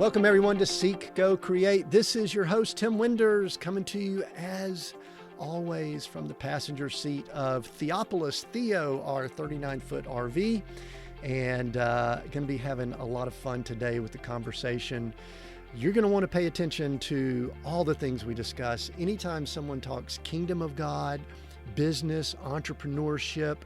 Welcome everyone to Seek, Go, Create. This is your host, Tim Winders, coming to you as always from the passenger seat of Theopolis Theo, our 39-foot RV. And going to be having a lot of fun today with the conversation. You're going to want to pay attention to all the things we discuss. Anytime someone talks kingdom of God, business, entrepreneurship,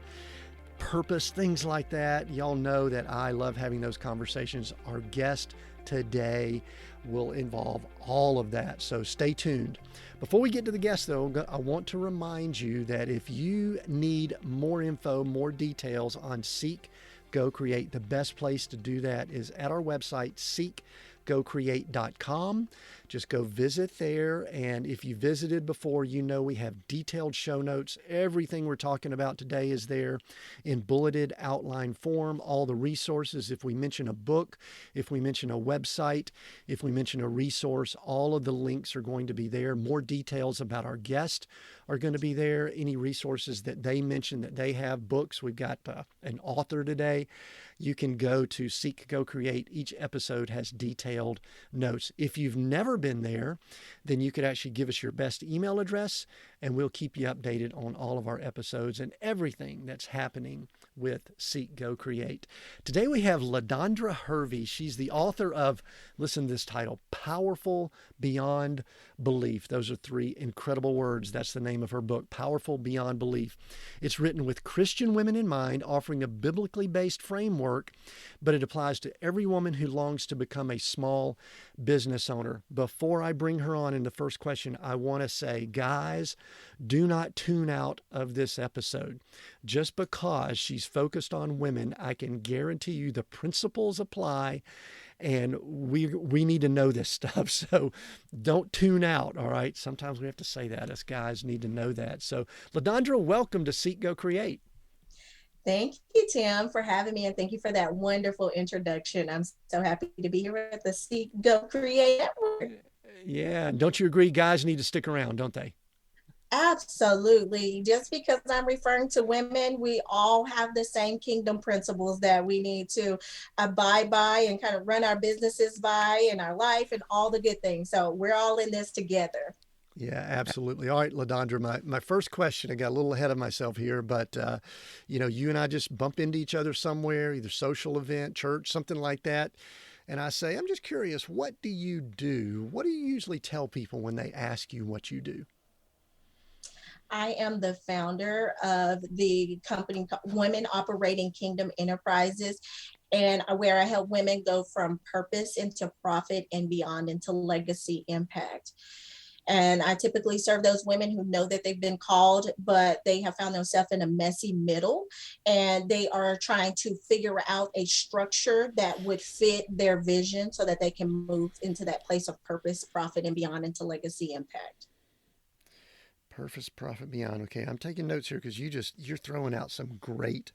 purpose, things like that, y'all know that I love having those conversations. Our guest today will involve all of that, so stay tuned. Before we get to the guest though, I want to remind you that if you need more info, more details on Seek, Go, Create, the best place to do that is at our website, seekgocreate.com. Just go visit there. And if you visited before, you know we have detailed show notes. Everything we're talking about today is there in bulleted outline form. All the resources, if we mention a book, if we mention a website, if we mention a resource, all of the links are going to be there. More details about our guest are going to be there. Any resources that they mention that they have, books. We've got an author today. You can go to Seek, Go, Create. Each episode has detailed notes. If you've never been there, then you could actually give us your best email address and we'll keep you updated on all of our episodes and everything that's happening with Seek, Go, Create. Today we have LaDondra Hervey. She's the author of, listen to this title, Powerful Beyond Belief. Those are three incredible words. That's the name of her book, Powerful Beyond Belief. It's written with Christian women in mind, offering a biblically based framework, but it applies to every woman who longs to become a small business owner. Before I bring her on in the first question, I want to say, guys, do not tune out of this episode. Just because she's focused on women, I can guarantee you the principles apply, and we need to know this stuff. So don't tune out, all right? Sometimes we have to say that. Us guys need to know that. So LaDondra, welcome to Seek, Go, Create. Thank you, Tim, for having me, and thank you for that wonderful introduction. I'm so happy to be here at the Seek, Go, Create Network. Yeah, and don't you agree guys need to stick around, don't they? Absolutely. Just because I'm referring to women, we all have the same kingdom principles that we need to abide by and kind of run our businesses by in our life and all the good things. So we're all in this together. Yeah, absolutely. All right, LaDondra, my first question, I got a little ahead of myself here, but, you and I just bump into each other somewhere, either social event, church, something like that. And I say, I'm just curious, what do you do? What do you usually tell people when they ask you what you do? I am the founder of the company Women Operating Kingdom Enterprises, and where I help women go from purpose into profit and beyond into legacy impact. And I typically serve those women who know that they've been called, but they have found themselves in a messy middle, and they are trying to figure out a structure that would fit their vision so that they can move into that place of purpose, profit, and beyond into legacy impact. Purpose, profit, beyond. Okay, I'm taking notes here because you're throwing out some great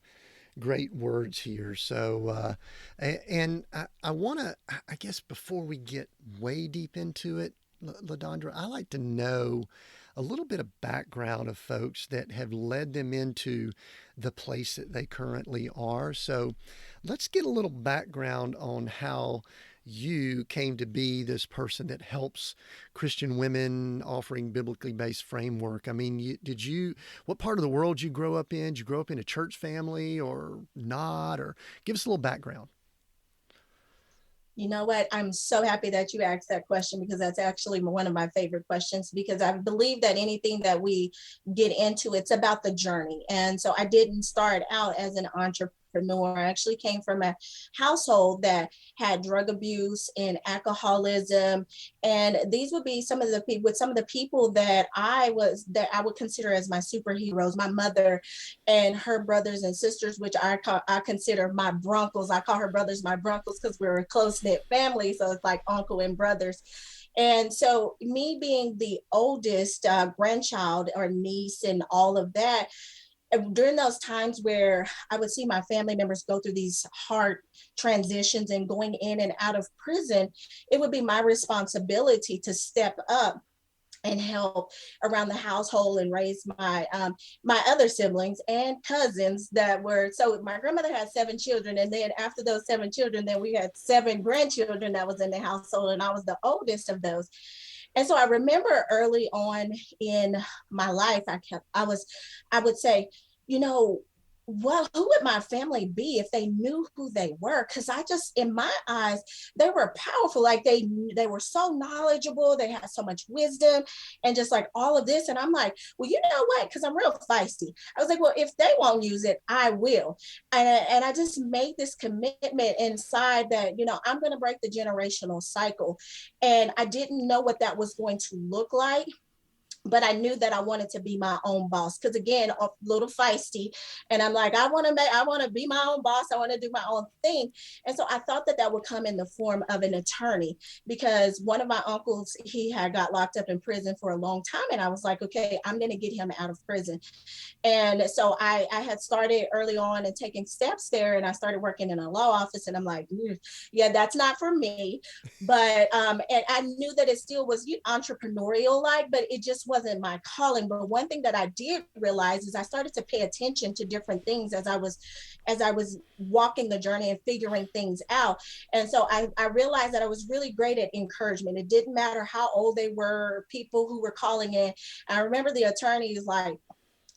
words here. So, and I want to, I guess before we get way deep into it, LaDondra, I like to know a little bit of background of folks that have led them into the place that they currently are. So let's get a little background on how you came to be this person that helps Christian women offering biblically based framework. I mean, what part of the world you grow up in? Did you grow up in a church family or not? Or give us a little background. You know what? I'm so happy that you asked that question, because that's actually one of my favorite questions, because I believe that anything that we get into, it's about the journey. And so I didn't start out as an entrepreneur. I actually came from a household that had drug abuse and alcoholism. And these would be some of the people that I would consider as my superheroes. My mother and her brothers and sisters, which I consider my bruncles. I call her brothers my bruncles because we're a close-knit family. So it's like uncle and brothers. And so me being the oldest grandchild or niece and all of that, during those times where I would see my family members go through these hard transitions and going in and out of prison, it would be my responsibility to step up and help around the household and raise my other siblings and cousins that were, so my grandmother had 7 children, and then after those 7 children, then we had 7 grandchildren that was in the household, and I was the oldest of those. And so I remember early on in my life, I would say, you know, well, who would my family be if they knew who they were? Because I just, in my eyes, they were powerful. Like they were so knowledgeable. They had so much wisdom, and just like all of this. And I'm like, well, you know what? Because I'm real feisty. I was like, well, if they won't use it, I will. And I just made this commitment inside that, you know, I'm going to break the generational cycle. And I didn't know what that was going to look like, but I knew that I wanted to be my own boss. Cause again, a little feisty. And I'm like, I want to be my own boss. I want to do my own thing. And so I thought that that would come in the form of an attorney, because one of my uncles, he had got locked up in prison for a long time. And I was like, okay, I'm going to get him out of prison. And so I had started early on and taking steps there, and I started working in a law office, and I'm like, yeah, that's not for me. But and I knew that it still was entrepreneurial like, but it just wasn't my calling. But one thing that I did realize is I started to pay attention to different things as I was walking the journey and figuring things out. And so I realized that I was really great at encouragement. It didn't matter how old they were, people who were calling in. And I remember the attorneys like,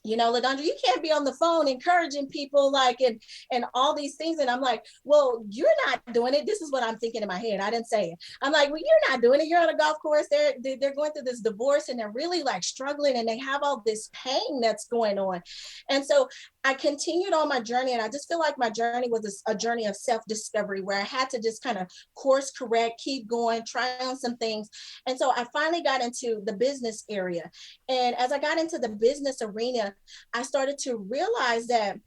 you know, LaDondra, you can't be on the phone encouraging people like and all these things. And I'm like, well, you're not doing it. This is what I'm thinking in my head. I didn't say it. I'm like, well, you're not doing it. You're on a golf course. They're going through this divorce, and they're really like struggling, and they have all this pain that's going on. And so I continued on my journey, and I just feel like my journey was a journey of self-discovery, where I had to just kind of course correct, keep going, try on some things. And so I finally got into the business area. And as I got into the business arena, I started to realize that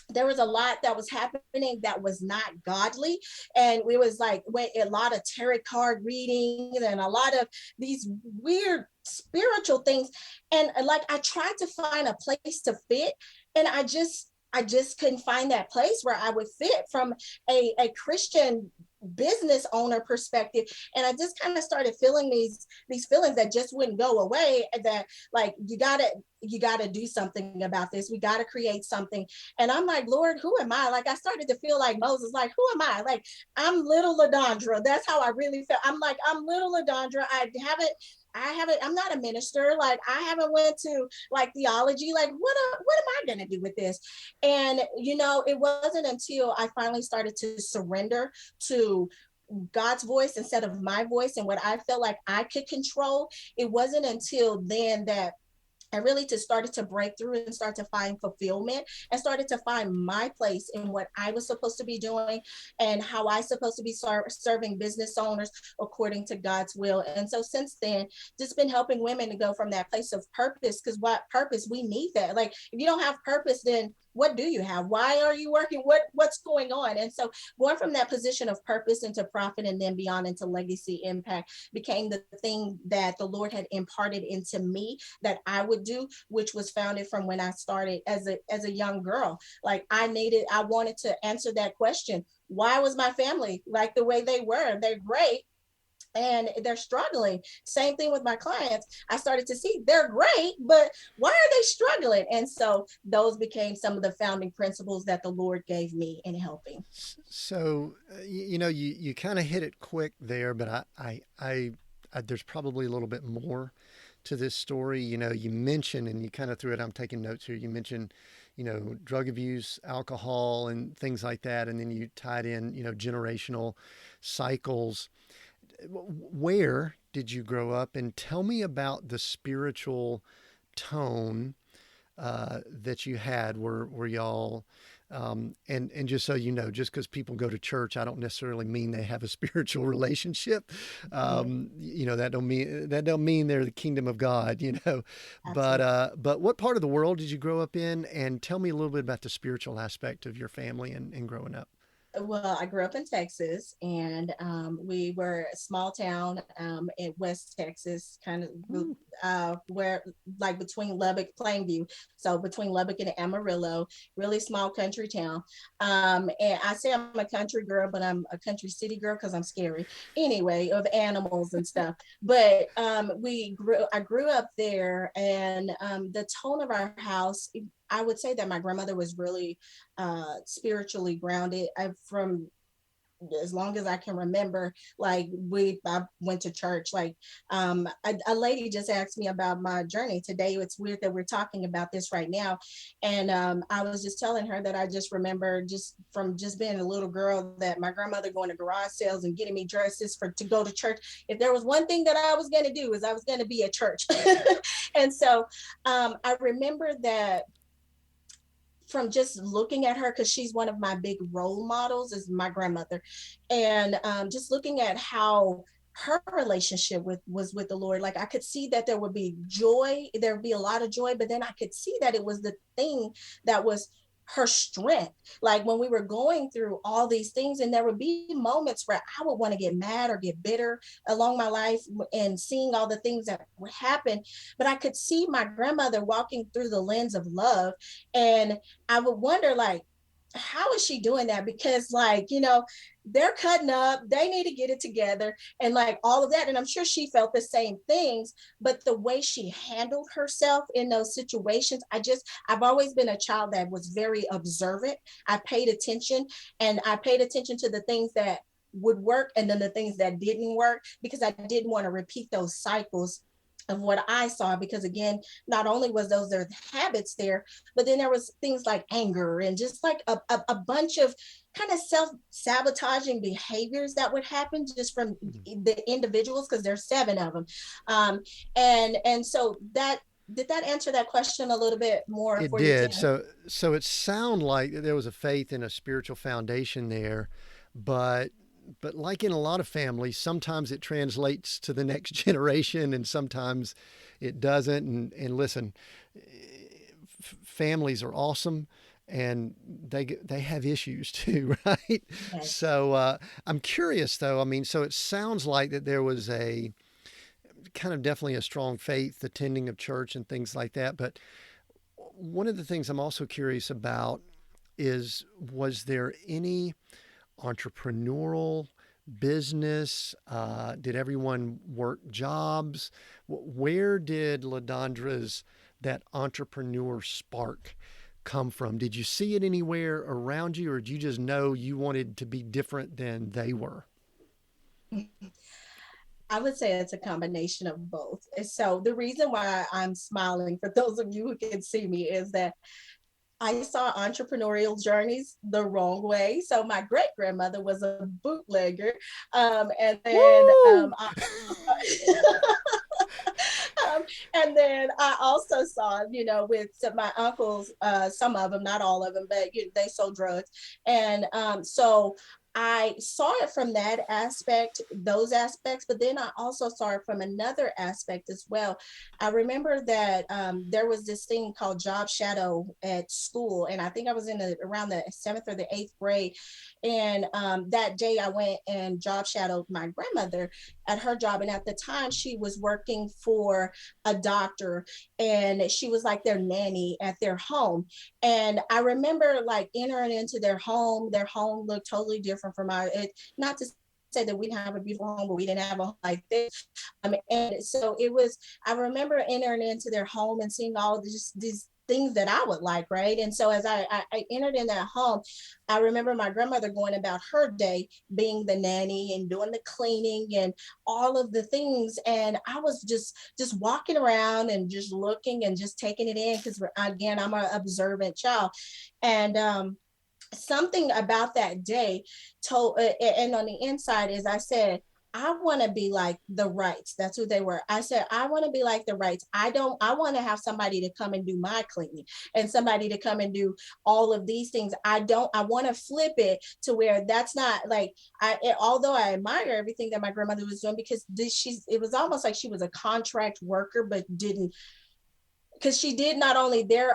there was a lot that was happening that was not godly. And we was like a lot of tarot card readings and a lot of these weird spiritual things. And like I tried to find a place to fit, and I just couldn't find that place where I would fit from a Christian business owner perspective. And I just kind of started feeling these feelings that just wouldn't go away, that like you gotta do something about this. We gotta create something. And I'm like, Lord, who am I? Like I started to feel like Moses, like, who am I? Like I'm little LaDondra. That's how I really felt. I'm like, I'm little LaDondra. I'm not a minister. Like I haven't went to like theology. Like what am I going to do with this? And, you know, it wasn't until I finally started to surrender to God's voice instead of my voice and what I felt like I could control. It wasn't until then that I really just started to break through and start to find fulfillment and started to find my place in what I was supposed to be doing and how I supposed to be serving business owners according to God's will. And so since then, just been helping women to go from that place of purpose, because what purpose, we need that. Like if you don't have purpose, then what do you have? Why are you working? What's going on? And so going from that position of purpose into profit and then beyond into legacy impact became the thing that the Lord had imparted into me that I would do, which was founded from when I started as a young girl. Like I wanted to answer that question. Why was my family like the way they were? They're great, and they're struggling. Same thing with my clients. I started to see they're great, but why are they struggling? And so those became some of the founding principles that the Lord gave me in helping. So, you know, you kind of hit it quick there, but I there's probably a little bit more to this story. You know, you mentioned, and you kind of threw it, I'm taking notes here. You mentioned, you know, drug abuse, alcohol, and things like that. And then you tied in, you know, generational cycles. Where did you grow up? And tell me about the spiritual tone that you had. Were y'all and just so you know, just because people go to church, I don't necessarily mean they have a spiritual relationship. Yeah, You know, that don't mean they're the kingdom of God. You know, absolutely. but what part of the world did you grow up in? And tell me a little bit about the spiritual aspect of your family and growing up. Well, I grew up in Texas, and we were a small town in West Texas, kind of where, like between Lubbock, Plainview, so between Lubbock and Amarillo, really small country town. And I say I'm a country girl, but I'm a country city girl because I'm scary anyway of animals and stuff. But I grew up there, and the tone of our house, I would say that my grandmother was really spiritually grounded. From as long as I can remember, like I went to church. Like a lady just asked me about my journey today. It's weird that we're talking about this right now. And I was just telling her that I just remember just from just being a little girl that my grandmother going to garage sales and getting me dresses to go to church. If there was one thing that I was going to do, is I was going to be at church. And so I remember that from just looking at her, because she's one of my big role models, is my grandmother, and just looking at how her relationship was with the Lord. Like I could see that there would be joy, there would be a lot of joy, but then I could see that it was the thing that was her strength. Like when we were going through all these things, and there would be moments where I would want to get mad or get bitter along my life and seeing all the things that would happen, but I could see my grandmother walking through the lens of love. And I would wonder, like, how is she doing that? Because, like, they're cutting up, they need to get it together, and like all of that. And I'm sure she felt the same things, but the way she handled herself in those situations, I've always been a child that was very observant. I paid attention, and I paid attention to the things that would work and then the things that didn't work, because I didn't want to repeat those cycles of what I saw. Because again, not only was there habits there, but then there was things like anger and just like a bunch of kind of self-sabotaging behaviors that would happen just from the individuals, because there's 7 of them. And so that, did that answer that question a little bit more It for you, did. Tim? So it sounded like there was a faith and a spiritual foundation there, but like in a lot of families, sometimes it translates to the next generation and sometimes it doesn't. And listen, families are awesome and they have issues too, right? Yes. So I'm curious though. I mean, so it sounds like that there was a kind of definitely a strong faith, attending of church and things like that. But one of the things I'm also curious about is, was there any entrepreneurial business? Did everyone work jobs? Where did LaDondra's that entrepreneur spark come from? Did you see it anywhere around you, or did you just know you wanted to be different than they were? I would say it's a combination of both. So the reason why I'm smiling, for those of you who can see me, is that I saw entrepreneurial journeys the wrong way. So my great grandmother was a bootlegger, and then and then I also saw, with my uncles, some of them, not all of them, but they sold drugs, and so I saw it from that aspect, those aspects, but then I also saw it from another aspect as well. I remember that there was this thing called job shadow at school, and I think I was around the 7th or the 8th grade. And that day I went and job shadowed my grandmother at her job. And at the time she was working for a doctor, and she was like their nanny at their home. And I remember like entering into their home. Their home looked totally different from not to say that we didn't have a beautiful home, but we didn't have a home like this. And so I remember entering into their home and seeing all these things that I would like, right? And so as I entered in that home, I remember my grandmother going about her day being the nanny and doing the cleaning and all of the things. And I was just walking around and just looking and just taking it in, because again, I'm an observant child. And something about that day told, and on the inside, as I said, I want to be like the Wrights. That's who they were. I said, I want to be like the Wrights. I want to have somebody to come and do my cleaning and somebody to come and do all of these things. I want to flip it to where that's not like, although I admire everything that my grandmother was doing, because it was almost like she was a contract worker, but didn't because she did not only their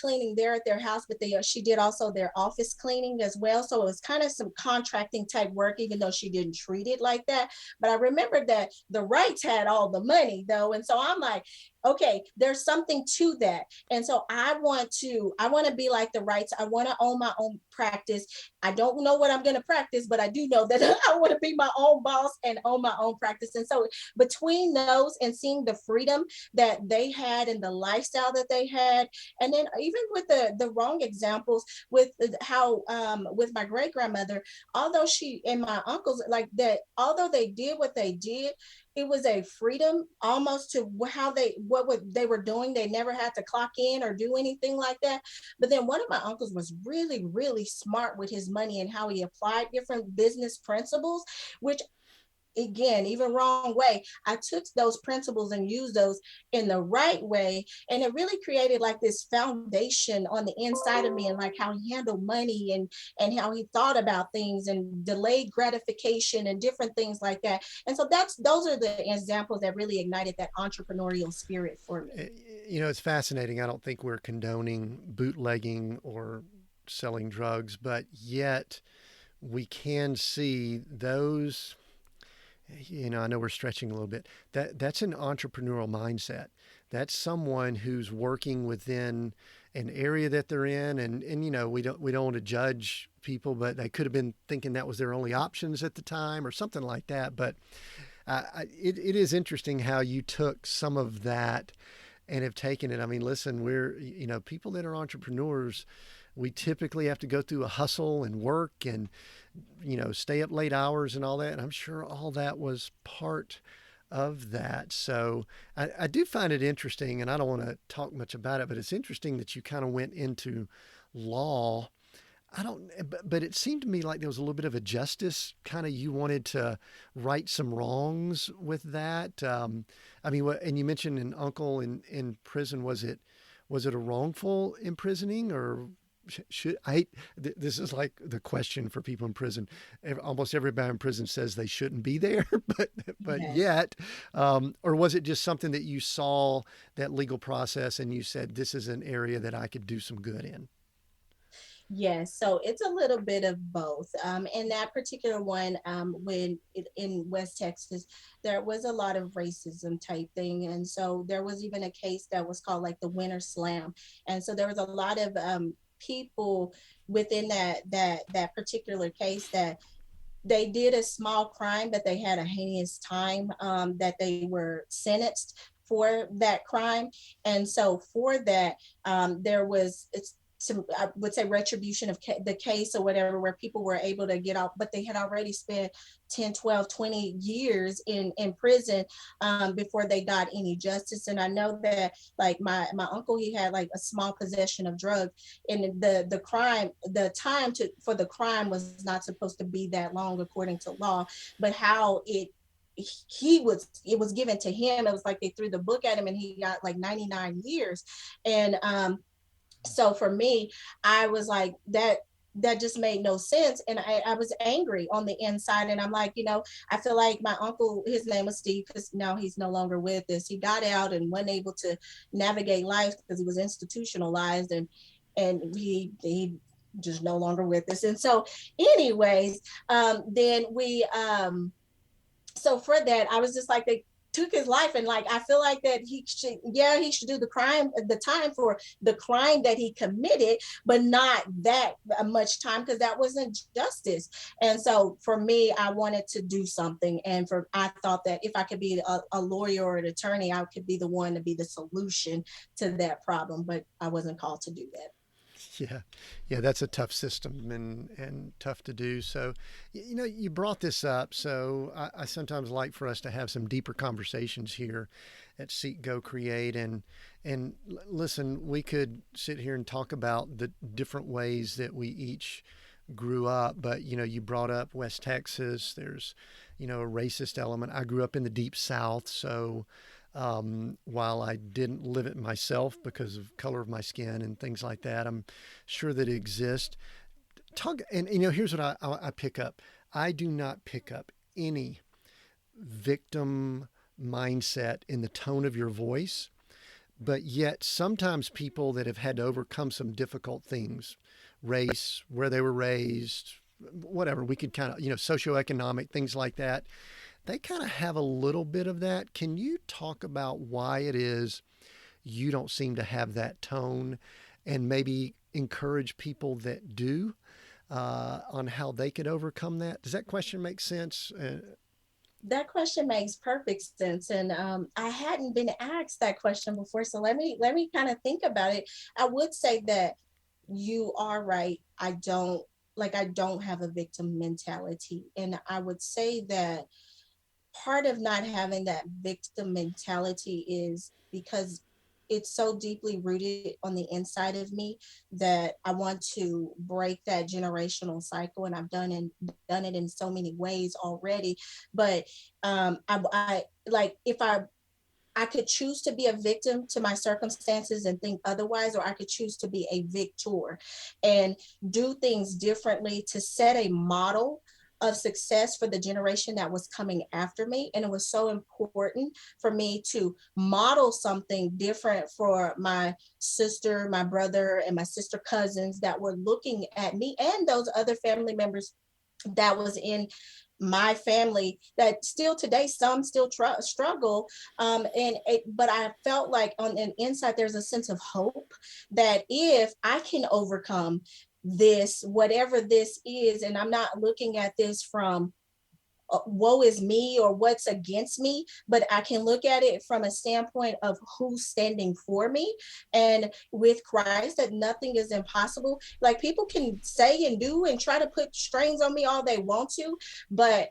cleaning there at their house, but she did also their office cleaning as well. So it was kind of some contracting type work, even though she didn't treat it like that. But I remember that the Wrights had all the money though, and so I'm like, okay, there's something to that. And so I want to be like the Wrights. I want to own my own practice. I don't know what I'm going to practice, but I do know that I want to be my own boss and own my own practice. And so between those and seeing the freedom that they had and the lifestyle that they had, and then even with the wrong examples with how with my great grandmother, although she and my uncles like that, although they did what they did, it was a freedom almost to how they were doing. They never had to clock in or do anything like that. But then one of my uncles was really, really smart with his money and how he applied different business principles, which again, even wrong way, I took those principles and used those in the right way. And it really created like this foundation on the inside of me, and like how he handled money and how he thought about things and delayed gratification and different things like that. And so those are the examples that really ignited that entrepreneurial spirit for me. You know, it's fascinating. I don't think we're condoning bootlegging or selling drugs, but yet we can see those. You know, I know we're stretching a little bit. That's an entrepreneurial mindset. That's someone who's working within an area that they're in, and you know, we don't want to judge people, but they could have been thinking that was their only options at the time or something like that. But it is interesting how you took some of that and have taken it. I mean, listen, you know, people that are entrepreneurs, we typically have to go through a hustle and work and, you know, stay up late hours and all that. And I'm sure all that was part of that. So I do find it interesting, and I don't want to talk much about it, but it's interesting that you kind of went into law. But it seemed to me like there was a little bit of a justice kind of, you wanted to right some wrongs with that. I mean, and you mentioned an uncle in prison. Was it a wrongful imprisoning, or this is like the question for people in prison. Almost everybody in prison says they shouldn't be there, but Yes. yet, or was it just something that you saw that legal process and you said, this is an area that I could do some good in? Yes, so it's a little bit of both. In that particular one, in West Texas, there was a lot of racism type thing, and so there was even a case that was called like the Winter Slam, and so there was a lot of people within that particular case that they did a small crime, but they had a heinous time that they were sentenced for that crime, and so for that, there was some, I would say, retribution of the case or whatever, where people were able to get out, but they had already spent 10, 12, 20 years in prison before they got any justice. And I know that like my uncle, he had like a small possession of drugs, and the time for the crime was not supposed to be that long according to law, but how it was given to him, it was like they threw the book at him and he got like 99 years. And so for me, I was like, that just made no sense. And I was angry on the inside. And I'm like, you know, I feel like my uncle, his name was Steve, because now he's no longer with us. He got out and wasn't able to navigate life because he was institutionalized, and he just no longer with us. And so anyways, then we so for that, I was just like, they took his life, and like I feel like that he should do the time for the crime that he committed, but not that much time, because that wasn't justice. And so for me, I wanted to do something, and I thought that if I could be a lawyer or an attorney, I could be the one to be the solution to that problem, but I wasn't called to do that. Yeah, that's a tough system and tough to do. So, you know, you brought this up. So I sometimes like for us to have some deeper conversations here at Seek, Go, Create, and listen. We could sit here and talk about the different ways that we each grew up, but you know, you brought up West Texas. There's, you know, a racist element. I grew up in the Deep South, so. While I didn't live it myself because of color of my skin and things like that, I'm sure that it exists. And you know, here's what I pick up. I do not pick up any victim mindset in the tone of your voice, But yet, sometimes people that have had to overcome some difficult things, race, where they were raised, whatever, we could kind of, socioeconomic things like that, they kind of have a little bit of that. Can you talk about why it is you don't seem to have that tone and maybe encourage people that do on how they could overcome that? Does that question make sense? That question makes perfect sense, and I hadn't been asked that question before. So let me kind of think about it. I would say that you are right. I don't have a victim mentality, and I would say that part of not having that victim mentality is because it's so deeply rooted on the inside of me that I want to break that generational cycle, and I've done it in so many ways already. But I like if I could choose to be a victim to my circumstances and think otherwise, or I could choose to be a victor and do things differently to set a model of success for the generation that was coming after me. And it was so important for me to model something different for my sister, my brother, and my sister cousins that were looking at me and those other family members that was in my family that still today some still struggle, but I felt like on an inside there's a sense of hope that if I can overcome this, whatever this is, and I'm not looking at this from woe is me or what's against me, but I can look at it from a standpoint of who's standing for me. And with Christ, that nothing is impossible. Like people can say and do and try to put strains on me all they want to, but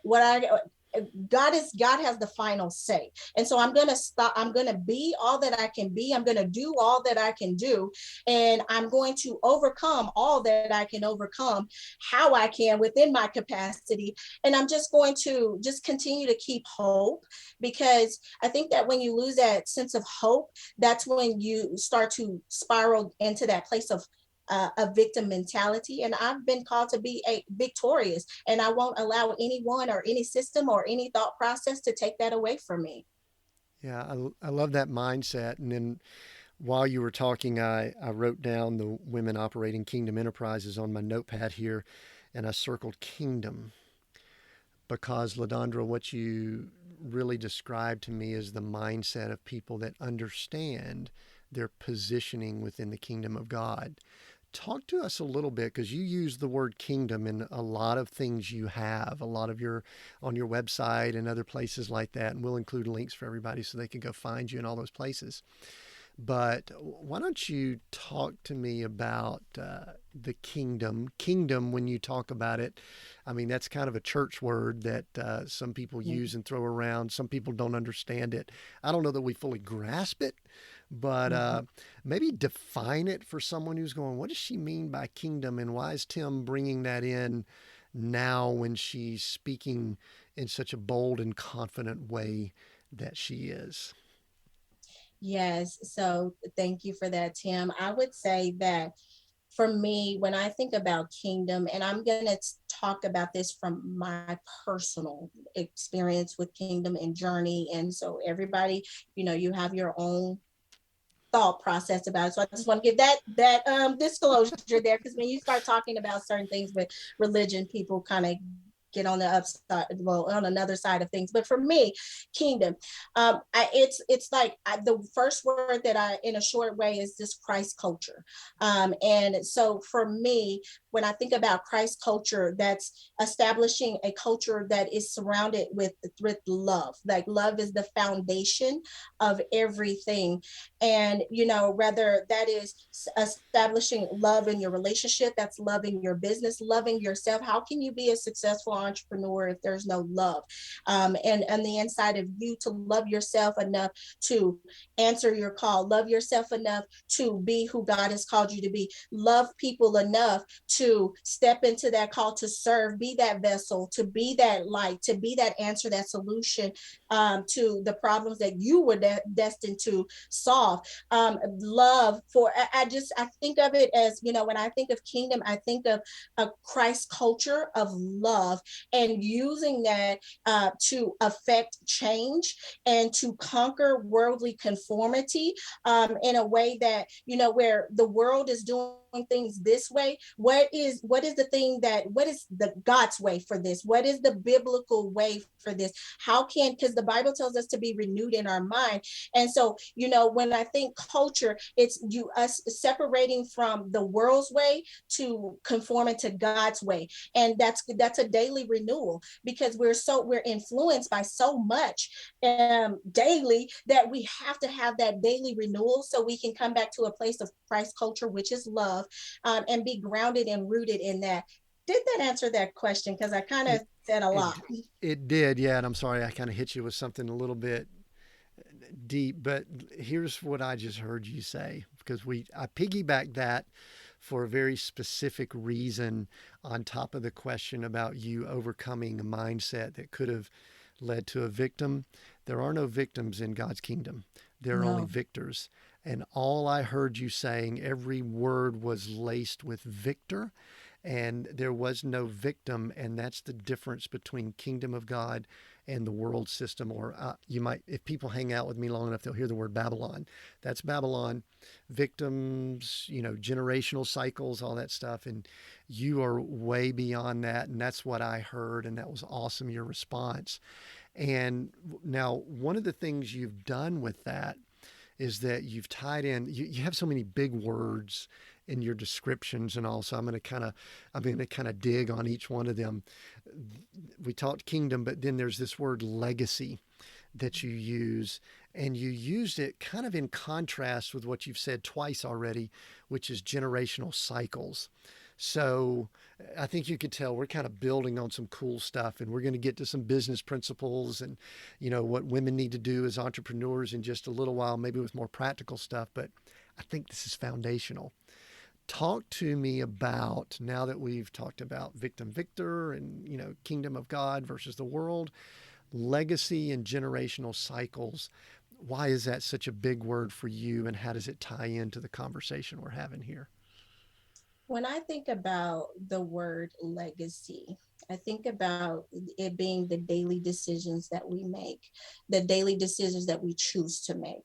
God has the final say. And so I'm gonna be all that I can be. I'm gonna do all that I can do. And I'm going to overcome all that I can overcome, how I can within my capacity. And I'm just going to just continue to keep hope, because I think that when you lose that sense of hope, that's when you start to spiral into that place of a victim mentality. And I've been called to be a victorious, and I won't allow anyone or any system or any thought process to take that away from me. Yeah, I love that mindset. And then while you were talking, I wrote down the women operating kingdom enterprises on my notepad here, and I circled kingdom because, LaDondra, what you really described to me is the mindset of people that understand their positioning within the kingdom of God. Talk to us a little bit, because you use the word kingdom in a lot of things you have, a lot of your on your website and other places like that. And we'll include links for everybody so they can go find you in all those places. But why don't you talk to me about the kingdom? Kingdom, when you talk about it, I mean, that's kind of a church word that some people use and throw around. Some people don't understand it. I don't know that we fully grasp it, but maybe define it for someone who's going, what does she mean by kingdom? And why is Tim bringing that in now when she's speaking in such a bold and confident way that she is? Yes. So thank you for that, Tim. I would say that for me, when I think about kingdom, and I'm going to talk about this from my personal experience with kingdom and journey. And so everybody, you have your own thought process about it. So I just want to give that disclosure there, because when you start talking about certain things with religion, people kind of get on the upside, well, on another side of things. But for me, kingdom, it's like the first word that I, in a short way, is this Christ culture. And so for me, when I think about Christ culture, that's establishing a culture that is surrounded with love. Like love is the foundation of everything. And, whether that is establishing love in your relationship, that's loving your business, loving yourself. How can you be a successful entrepreneur if there's no love? And the inside of you, to love yourself enough to answer your call, love yourself enough to be who God has called you to be, love people enough to step into that call to serve, be that vessel, to be that light, to be that answer, that solution to the problems that you were destined to solve. Love for, I think of it as, when I think of kingdom, I think of a Christ culture of love. and using that to affect change and to conquer worldly conformity in a way that, where the world is doing things this way. What is the God's way for this? What is the biblical way for this? How can, because the Bible tells us to be renewed in our mind. And so, when I think culture, it's us separating from the world's way to conforming to God's way. And that's a daily renewal, because we're influenced by so much daily, that we have to have that daily renewal so we can come back to a place of Christ culture, which is love, and be grounded and rooted in that. Did that answer that question? Because I kind of said a lot. It did, yeah. And I'm sorry I kind of hit you with something a little bit deep, but here's what I just heard you say, because I piggyback that for a very specific reason on top of the question about you overcoming a mindset that could have led to a victim. There are no victims in God's kingdom. There are only victors. And all I heard you saying, every word was laced with victor, and there was no victim. And that's the difference between kingdom of God and the world system. Or you might, if people hang out with me long enough, they'll hear the word Babylon. That's Babylon. Victims, generational cycles, all that stuff. And you are way beyond that. And that's what I heard. And that was awesome, your response. And now, one of the things you've done with that is that you've tied in, you have so many big words in your descriptions and all. So I'm going to kind of dig on each one of them. We talked kingdom, but then there's this word legacy that you use, and you used it kind of in contrast with what you've said twice already, which is generational cycles. So I think you could tell we're kind of building on some cool stuff, and we're going to get to some business principles and, what women need to do as entrepreneurs in just a little while, maybe with more practical stuff. But I think this is foundational. Talk to me about, now that we've talked about victor and, kingdom of God versus the world, legacy and generational cycles. Why is that such a big word for you, and how does it tie into the conversation we're having here? When I think about the word legacy, I think about it being the daily decisions that we make, the daily decisions that we choose to make.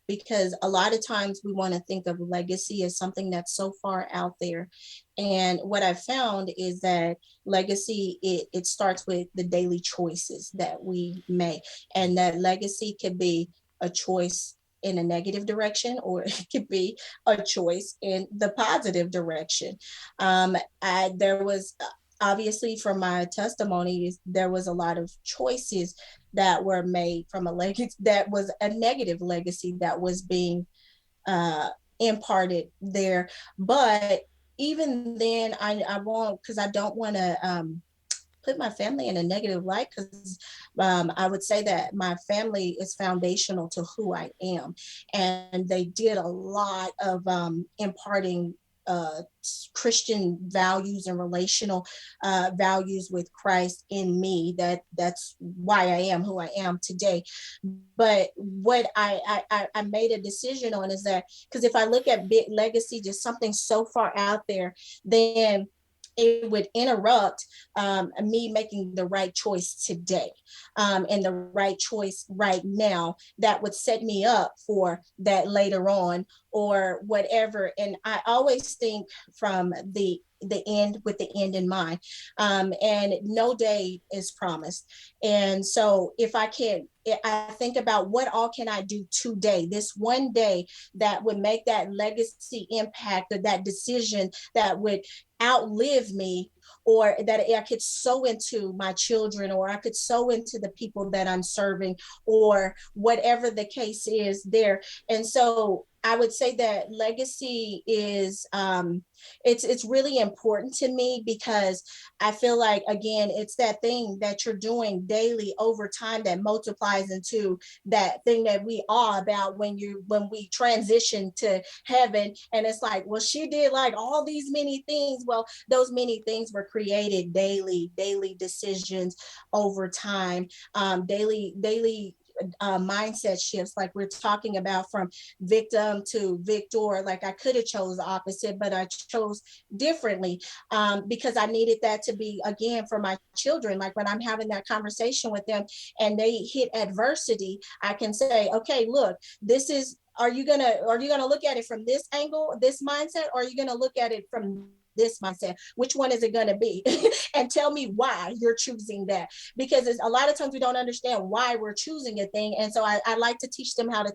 Because a lot of times we want to think of legacy as something that's so far out there. And what I found is that legacy, it starts with the daily choices that we make. And that legacy could be a choice in a negative direction, or it could be a choice in the positive direction. There was, obviously, from my testimony, there was a lot of choices that were made from a legacy that was a negative legacy that was being imparted there. But even then, I won't, because I don't want to put my family in a negative light, because I would say that my family is foundational to who I am. And they did a lot of imparting Christian values and relational values with Christ in me. That's why I am who I am today. But what I made a decision on is that, because if I look at big legacy, just something so far out there, then it would interrupt me making the right choice today, and the right choice right now that would set me up for that later on or whatever. And I always think from the end, with the end in mind, and no day is promised. And so if I think about what all can I do today, this one day that would make that legacy impact, or that decision that would outlive me, or that I could sow into my children, or I could sow into the people that I'm serving, or whatever the case is there. And so I would say that legacy is it's really important to me, because I feel like, again, it's that thing that you're doing daily over time that multiplies into that thing that we are about when we transition to heaven. And it's like, well, she did like all these many things. Well, those many things were created daily decisions over time, daily mindset shifts, like we're talking about, from victim to victor. Like I could have chose the opposite, but I chose differently, because I needed that to be, again, for my children. Like when I'm having that conversation with them and they hit adversity, I can say, okay, look, this is, are you gonna look at it from this angle, this mindset, or are you gonna look at it from this mindset? Which one is it going to be? And tell me why you're choosing that, because a lot of times we don't understand why we're choosing a thing. And so I like to teach them how to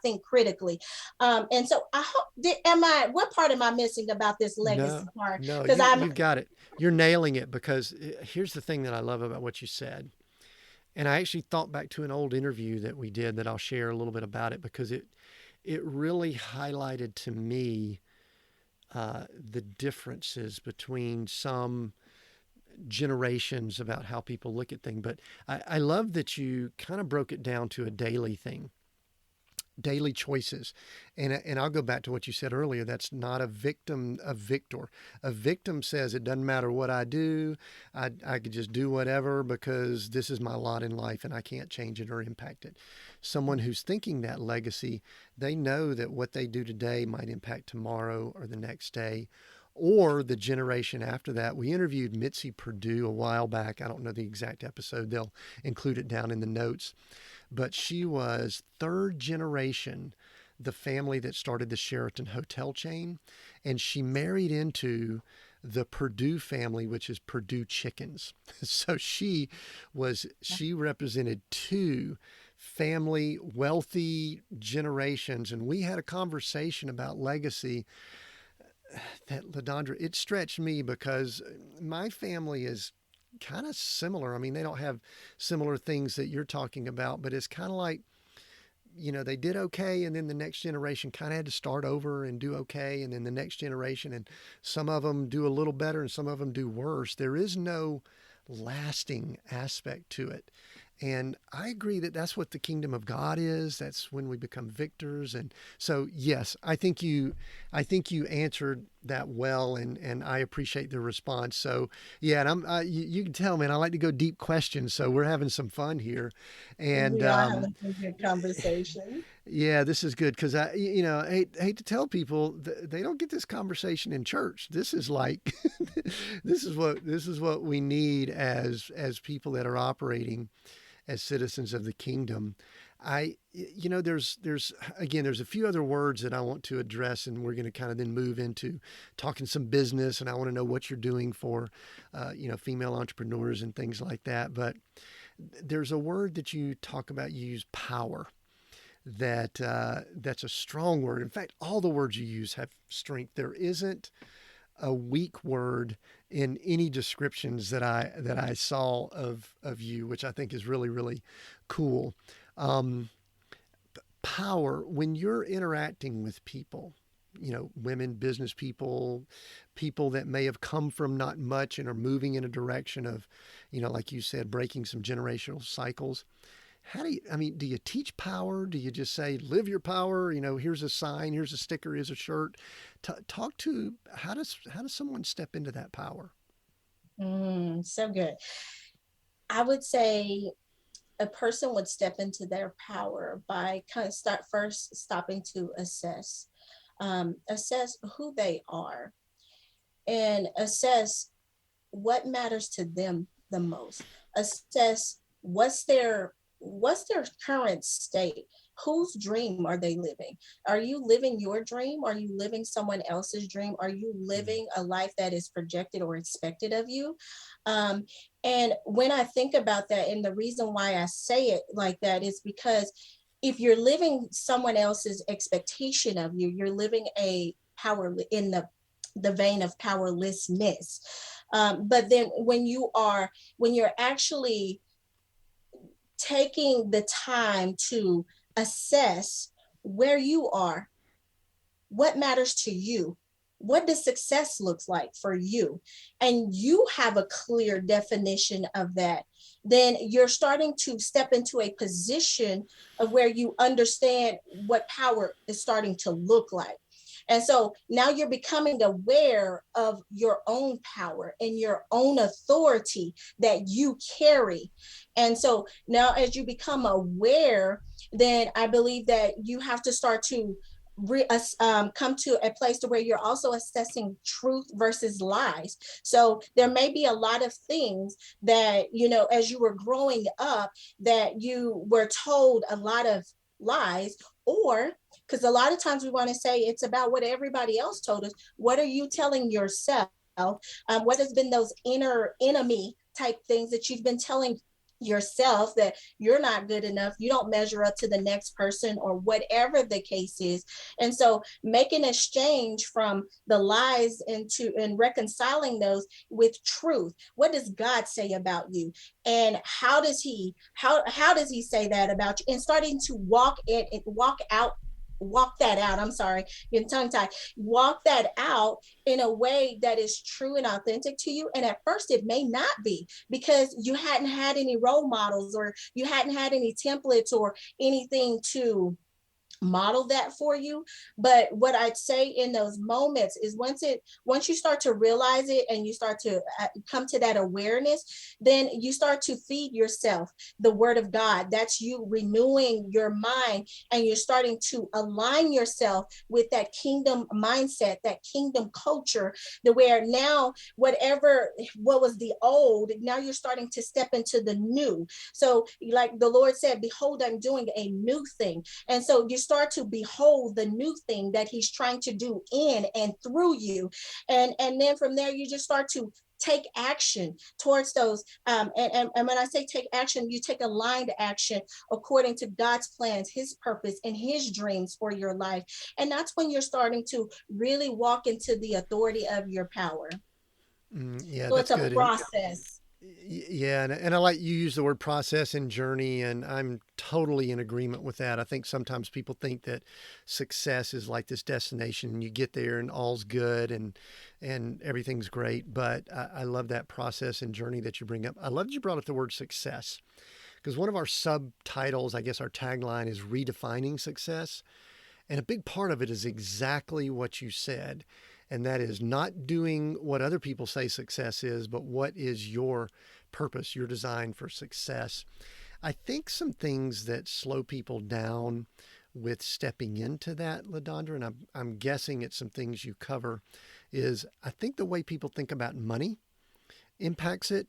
think critically. And so I hope, what part am I missing about this legacy No, part? no, Because I'm you've got it. You're nailing it, because here's the thing that I love about what you said. And I actually thought back to an old interview that we did that I'll share a little bit about it, because it really highlighted to me the differences between some generations about how people look at things. But I love that you kind of broke it down to a daily thing, daily choices. And I'll go back to what you said earlier. That's not a victim, a victor. A victim says it doesn't matter what I do. I could just do whatever because this is my lot in life and I can't change it or impact it. Someone who's thinking that legacy, they know that what they do today might impact tomorrow or the next day or the generation after that. We interviewed Mitzi Perdue a while back. I don't know the exact episode. They'll include it down in the notes. But she was third generation, the family that started the Sheraton hotel chain. And she married into the Perdue family, which is Perdue Chickens. So she represented two family wealthy generations. And we had a conversation about legacy that, LaDondra, it stretched me because my family is kind of similar. I mean, they don't have similar things that you're talking about, but it's kind of like, they did okay. And then the next generation kind of had to start over and do okay. And then the next generation, and some of them do a little better and some of them do worse. There is no lasting aspect to it. And I agree that that's what the kingdom of God is. That's when we become victors. And so, yes, I think you answered that well, and I appreciate the response. So, yeah, and you can tell, man, I like to go deep questions. So we're having some fun here, and we are having a good conversation. yeah, this is good because I hate to tell people they don't get this conversation in church. This is like, this is what we need as people that are operating as citizens of the kingdom. There's a few other words that I want to address, and we're going to kind of then move into talking some business, and I want to know what you're doing for, female entrepreneurs and things like that. But there's a word that you talk about, you use power. That's a strong word. In fact, all the words you use have strength. There isn't a weak word in any descriptions that I saw of you, which I think is really, really cool. Power, when you're interacting with people, women, business people that may have come from not much and are moving in a direction of, like you said, breaking some generational cycles. Do you teach power? Do you just say, live your power? Here's a sign, here's a sticker, here's a shirt. Talk to, how does someone step into that power? So good. I would say a person would step into their power by kind of stopping to assess who they are and assess what matters to them the most. Assess what's their current state. Whose dream are they living? Are you living your dream? Are you living someone else's dream? Are you living a life that is projected or expected of you? And when I think about that, and the reason why I say it like that is because if you're living someone else's expectation of you, you're living a power in the vein of powerlessness. But then when you're actually taking the time to assess where you are, what matters to you, what does success looks like for you, and you have a clear definition of that, then you're starting to step into a position of where you understand what power is starting to look like. And so now you're becoming aware of your own power and your own authority that you carry. And so now as you become aware, then I believe that you have to start to come to a place to where you're also assessing truth versus lies. So there may be a lot of things that, as you were growing up, that you were told a lot of lies, or because a lot of times we want to say it's about what everybody else told us. What are you telling yourself? What has been those inner enemy type things that you've been telling yourself, that you're not good enough, you don't measure up to the next person, or whatever the case is. And so making an exchange from the lies and reconciling those with truth. What does God say about you? And how does he say that about you? And starting to walk that out. I'm sorry, getting tongue tied. Walk that out in a way that is true and authentic to you. And at first it may not be, because you hadn't had any role models, or you hadn't had any templates or anything to model that for you. But what I'd say in those moments is once you start to realize it and you start to come to that awareness, then you start to feed yourself the word of God. That's you renewing your mind, and you're starting to align yourself with that kingdom mindset, that kingdom culture, the where now what was the old, now you're starting to step into the new. So like the Lord said, behold, I'm doing a new thing. And so you start to behold the new thing that he's trying to do in and through you. And then from there, you just start to take action towards those. And when I say take action, you take aligned action according to God's plans, his purpose, and his dreams for your life. And that's when you're starting to really walk into the authority of your power. Yeah, So that's it's a good. process. Yeah, and I like you use the word process and journey, and I'm totally in agreement with that. I think sometimes people think that success is like this destination, and you get there and all's good and everything's great. But I love that process and journey that you bring up. I love that you brought up the word success, because one of our subtitles, I guess our tagline, is redefining success. And a big part of it is exactly what you said. And that is not doing what other people say success is, but what is your purpose, your design for success. I think some things that slow people down with stepping into that, LaDondra, and I'm guessing it's some things you cover, is I think the way people think about money impacts it.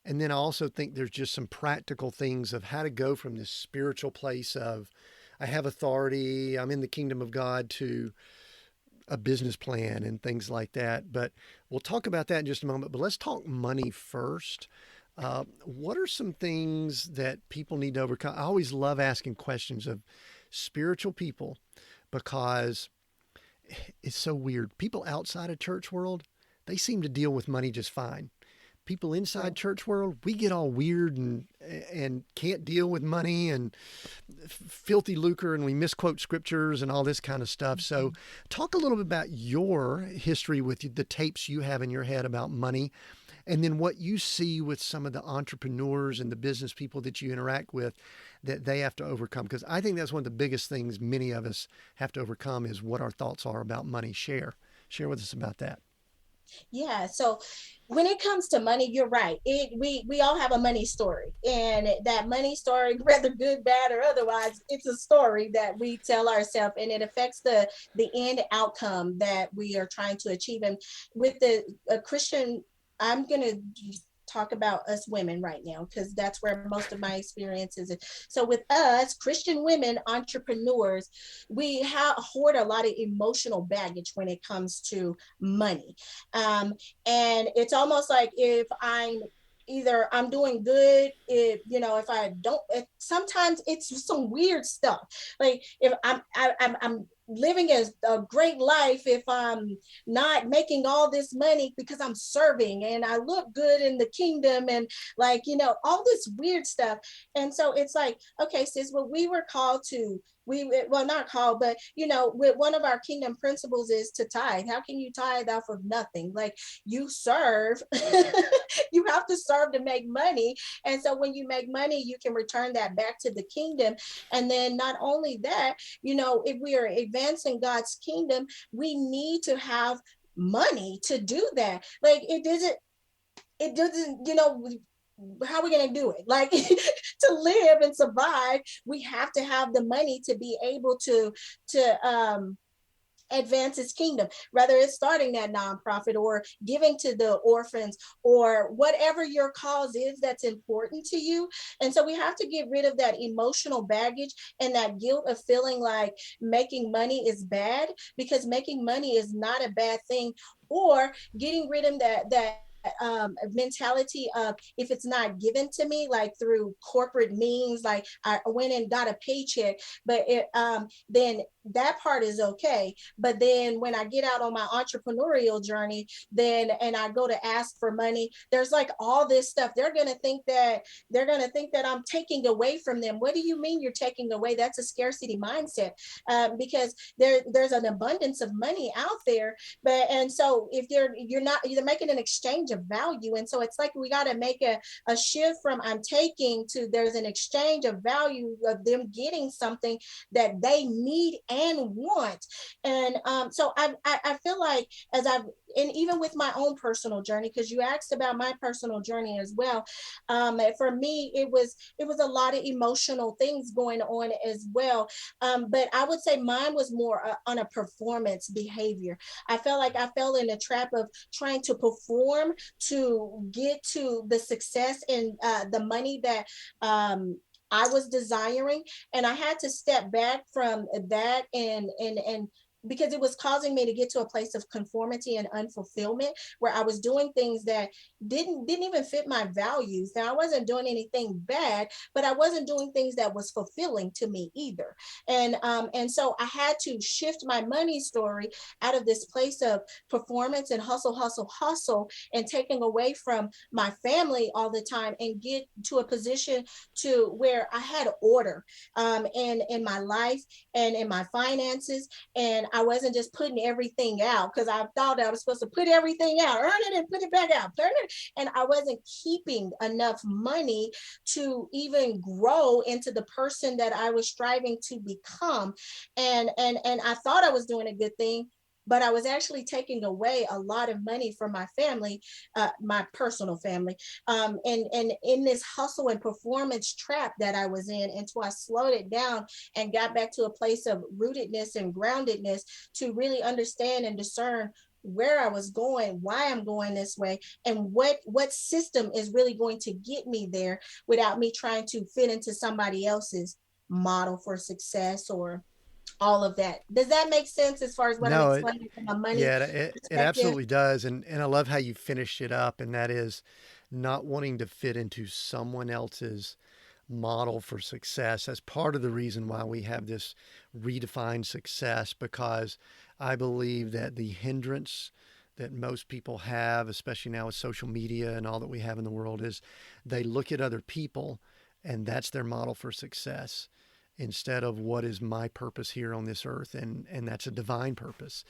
And then I also think there's just some practical things of how to go from this spiritual place of, I have authority, I'm in the kingdom of God, to a business plan and things like that. But we'll talk about that in just a moment. But let's talk money first. What are some things that people need to overcome? I always love asking questions of spiritual people, because it's so weird. People outside of church world, they seem to deal with money just fine. People inside church world, we get all weird and can't deal with money and filthy lucre, and we misquote scriptures and all this kind of stuff. So talk a little bit about your history with the tapes you have in your head about money, and then what you see with some of the entrepreneurs and the business people that you interact with that they have to overcome. Because I think that's one of the biggest things many of us have to overcome, is what our thoughts are about money. Share with us about that. Yeah. So when it comes to money, you're right. We all have a money story, and that money story, whether good, bad, or otherwise, it's a story that we tell ourselves, and it affects the end outcome that we are trying to achieve. And with the Christian, I'm gonna talk about us women right now, because that's where most of my experience is. So with us Christian women entrepreneurs, we hoard a lot of emotional baggage when it comes to money. And it's almost like if either I'm doing good, if I don't, sometimes it's some weird stuff. Like if I'm living a great life if I'm not making all this money because I'm serving and I look good in the kingdom, and all this weird stuff. And so it's like, okay, sis, well, we were called to well, not called, but with one of our kingdom principles is to tithe. How can you tithe off of nothing? Like, you serve, you have to serve to make money. And so when you make money, you can return that back to the kingdom. And then not only that, if we are advancing God's kingdom, we need to have money to do that. Like, it doesn't, how are we going to do it? Like, to live and survive, we have to have the money to be able to advance his kingdom, whether it's starting that nonprofit or giving to the orphans or whatever your cause is that's important to you. And so we have to get rid of that emotional baggage and that guilt of feeling like making money is bad, because making money is not a bad thing, or getting rid of that mentality of, if it's not given to me, like through corporate means, like I went and got a paycheck, but then that part is okay. But then when I get out on my entrepreneurial journey, and I go to ask for money, there's like all this stuff. They're going to think that I'm taking away from them. What do you mean you're taking away? That's a scarcity mindset, because there's an abundance of money out there. And so if you're making an exchange of value. And so it's like, we got to make a shift from I'm taking to there's an exchange of value of them getting something that they need and want. And so I feel like, and even with my own personal journey, because you asked about my personal journey as well, for me, it was a lot of emotional things going on as well. But I would say mine was more on a performance behavior. I felt like I fell in a trap of trying to perform to get to the success and the money that I was desiring. And I had to step back from that, and because it was causing me to get to a place of conformity and unfulfillment, where I was doing things that didn't even fit my values. Now, I wasn't doing anything bad, but I wasn't doing things that was fulfilling to me either. And so I had to shift my money story out of this place of performance and hustle, and taking away from my family all the time, and get to a position to where I had order in my life and in my finances. And I wasn't just putting everything out, because I thought I was supposed to put everything out, earn it and put it back out, turn it. And I wasn't keeping enough money to even grow into the person that I was striving to become. And I thought I was doing a good thing, but I was actually taking away a lot of money from my family, my personal family, and in this hustle and performance trap that I was in, until I slowed it down and got back to a place of rootedness and groundedness to really understand and discern where I was going, why I'm going this way, and what system is really going to get me there without me trying to fit into somebody else's model for success or all of that. Does that make sense as far as what I'm No, explaining from a money yeah, it perspective? absolutely does. And I love how you finish it up. And that is not wanting to fit into someone else's model for success. That's part of the reason why we have this redefined success, because I believe that the hindrance that most people have, especially now with social media and all that we have in the world, is they look at other people and that's their model for success, instead of what is my purpose here on this earth, and that's a divine purpose.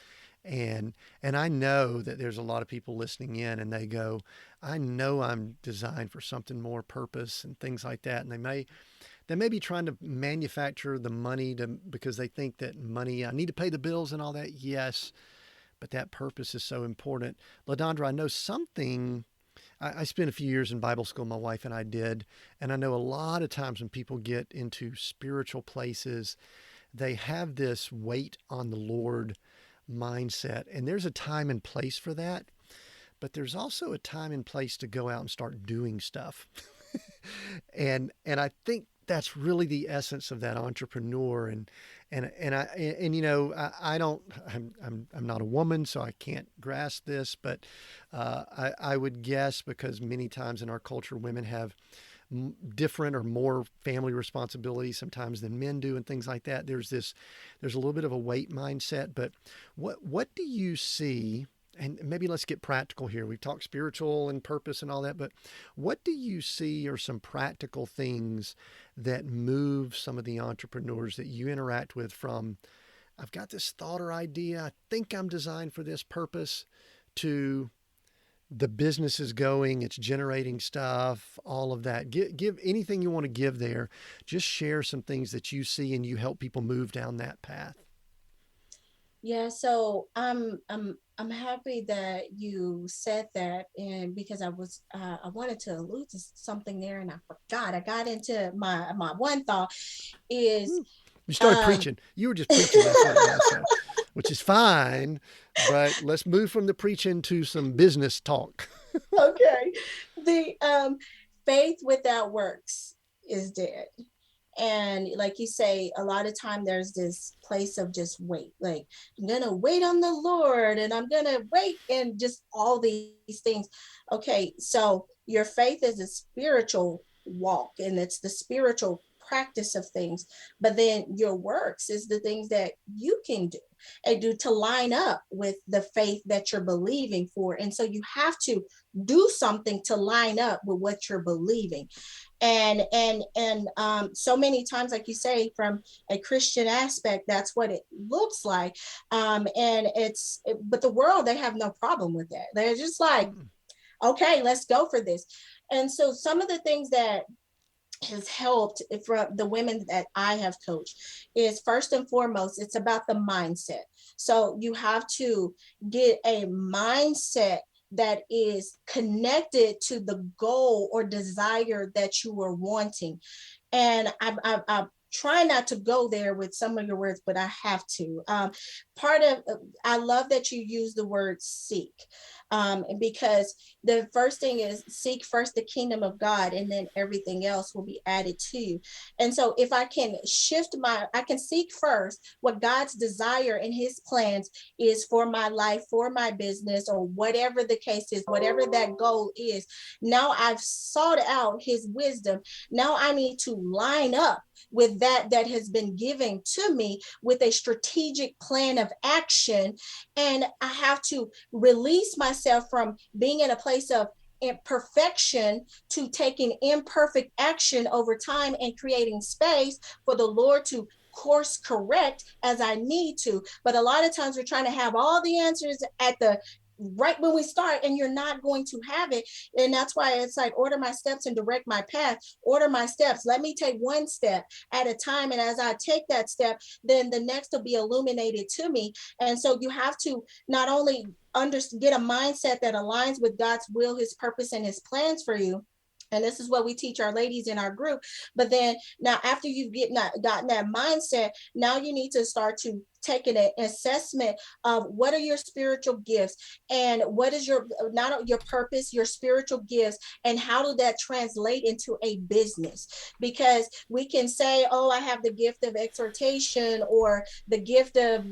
And I know that there's a lot of people listening in and they go, I know I'm designed for something more purpose and things like that. And they may be trying to manufacture the money because they think that money, I need to pay the bills and all that. Yes, but that purpose is so important. LaDondra, I know something. I spent a few years in Bible school, my wife and I did, and I know a lot of times when people get into spiritual places, they have this wait on the Lord mindset. And there's a time and place for that, but there's also a time and place to go out and start doing stuff. And I think that's really the essence of that entrepreneur. I don't, I'm not a woman, so I can't grasp this, but I would guess, because many times in our culture, women have different or more family responsibilities sometimes than men do, and things like that. There's a little bit of a weight mindset. But what do you see and maybe let's get practical here. We've talked spiritual and purpose and all that, but what do you see are some practical things that move some of the entrepreneurs that you interact with from, I've got this thought or idea, I think I'm designed for this purpose, to the business is going, it's generating stuff, all of that. Give anything you want to give there. Just share some things that you see and you help people move down that path. Yeah, so I'm happy that you said that, and because I wanted to allude to something there, and I forgot. I got into my one thought is You started um preaching. You were just preaching. That's what it was. So, which is fine, but let's move from the preaching to some business talk. okay, the faith without works is dead. And like you say, a lot of time there's this place of just wait, like I'm gonna wait on the Lord, and I'm gonna wait, and just all these things. Okay, so your faith is a spiritual walk, and it's the spiritual practice of things, but then your works is the things that you can do and do to line up with the faith that you're believing for. And so you have to do something to line up with what you're believing. So many times, like you say, from a Christian aspect, that's what it looks like. But the world, they have no problem with that. They're just like, okay, let's go for this. And so some of the things that has helped from the women that I have coached is, first and foremost, it's about the mindset. So you have to get a mindset that is connected to the goal or desire that you are wanting. And I try not to go there with some of your words, but I have to. I love that you use the word seek, because the first thing is seek first the kingdom of God, and then everything else will be added to you. And so if I can I can seek first what God's desire and his plans is for my life, for my business, or whatever the case is, whatever that goal is. Now I've sought out his wisdom. Now I need to line up with that has been given to me with a strategic plan of action. And I have to release myself from being in a place of imperfection to taking imperfect action over time and creating space for the Lord to course correct as I need to. But a lot of times we're trying to have all the answers at the right when we start, and you're not going to have it. And that's why it's like, order my steps and direct my path. Order my steps. Let me take one step at a time. And as I take that step, then the next will be illuminated to me. And so you have to not only get a mindset that aligns with God's will, his purpose, and his plans for you. And this is what we teach our ladies in our group. But then now, after you've gotten that mindset, now you need to start to take an assessment of what are your spiritual gifts, and what is your purpose, your spiritual gifts, and how do that translate into a business? Because we can say, oh, I have the gift of exhortation or the gift of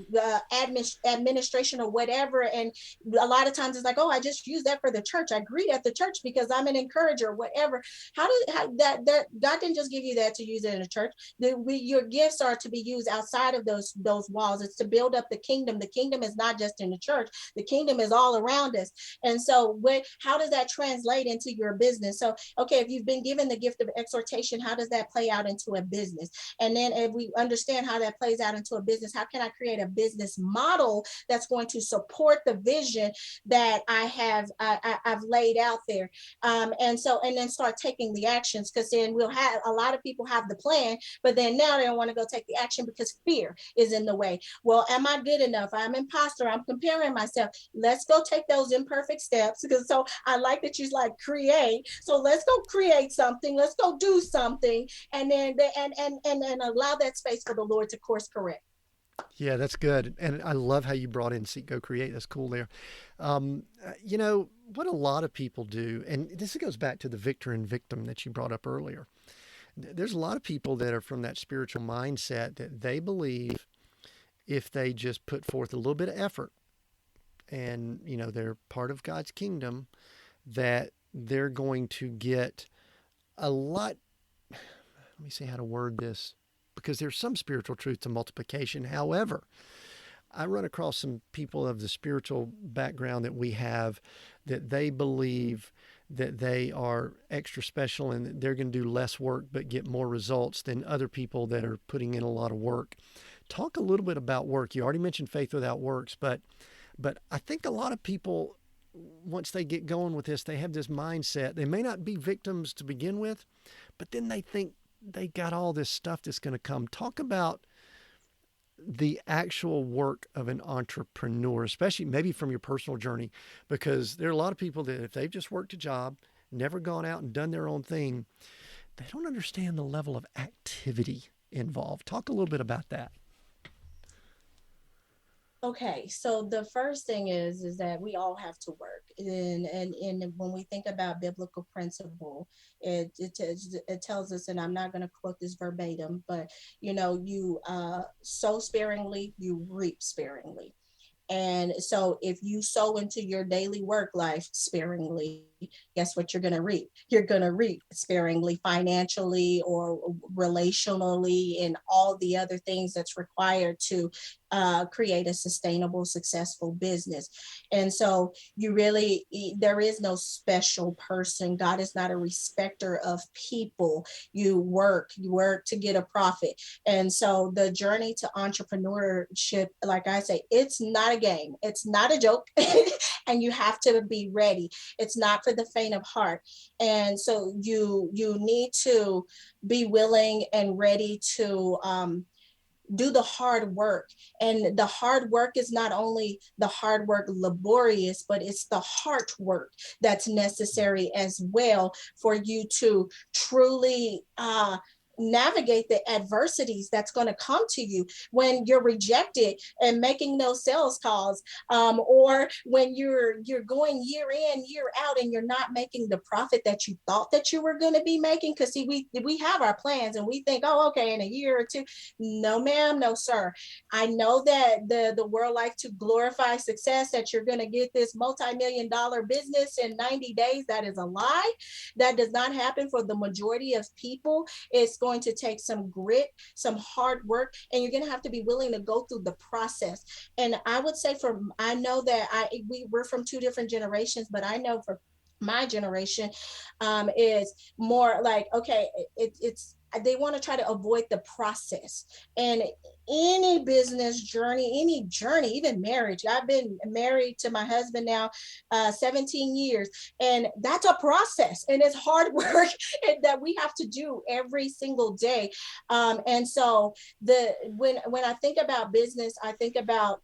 administration or whatever, and a lot of times it's like, oh, I just use that for the church. I greet at the church because I'm an encourager, whatever. How that God didn't just give you that to use it in a church. Your gifts are to be used outside of those walls. It's to build up the kingdom. The kingdom is not just in the church. The kingdom is all around us. And so how does that translate into your business? So, okay, if you've been given the gift of exhortation, how does that play out into a business? And then if we understand how that plays out into a business, how can I create a business model that's going to support the vision that I've laid out there? And then start taking the actions, because then we'll have a lot of people have the plan, but then now they don't want to go take the action because fear is in the way. Well, am I good enough? I'm imposter. I'm comparing myself. Let's go take those imperfect steps. Because so I like that you like create. So let's go create something. Let's go do something, and then and allow that space for the Lord to course correct. Yeah, that's good. And I love how you brought in Seek, Go, Create. That's cool there. What a lot of people do, and this goes back to the victor and victim that you brought up earlier. There's a lot of people that are from that spiritual mindset that they believe if they just put forth a little bit of effort and, they're part of God's kingdom, that they're going to get a lot. Let me see how to word this, because there's some spiritual truth to multiplication. However, I run across some people of the spiritual background that we have that they believe that they are extra special and that they're going to do less work but get more results than other people that are putting in a lot of work. Talk a little bit about work. You already mentioned faith without works, but I think a lot of people, once they get going with this, they have this mindset. They may not be victims to begin with, but then they think they got all this stuff that's going to come. Talk about the actual work of an entrepreneur, especially maybe from your personal journey, because there are a lot of people that if they've just worked a job, never gone out and done their own thing, they don't understand the level of activity involved. Talk a little bit about that. Okay, so the first thing is that we all have to work, and when we think about biblical principle, it tells us, and I'm not going to quote this verbatim, but you sow sparingly, you reap sparingly. And so if you sow into your daily work life sparingly, guess what you're going to reap? You're going to reap sparingly, financially or relationally, and all the other things that's required to create a sustainable, successful business. And so there is no special person. God is not a respecter of people. You work to get a profit. And so the journey to entrepreneurship, like I say, it's not a game. It's not a joke. And you have to be ready. It's not for the faint of heart. And so you need to be willing and ready to do the hard work. And the hard work is not only the hard work laborious, but it's the heart work that's necessary as well for you to truly navigate the adversities that's going to come to you when you're rejected and making those sales calls, or when you're going year in, year out, and you're not making the profit that you thought that you were going to be making. Because see, we have our plans and we think, oh, okay, in a year or two. No, ma'am, no, sir. I know that the world likes to glorify success, that you're going to get this multi-million-dollar business in 90 days. That is a lie. That does not happen for the majority of people. It's going to take some grit, some hard work, and you're going to have to be willing to go through the process. And I would say I know that we're from two different generations, but I know for my generation is more like, okay, it's they want to try to avoid the process. And any business journey, any journey, even marriage. I've been married to my husband now 17 years, and that's a process, and it's hard work that we have to do every single day. And so when I think about business, I think about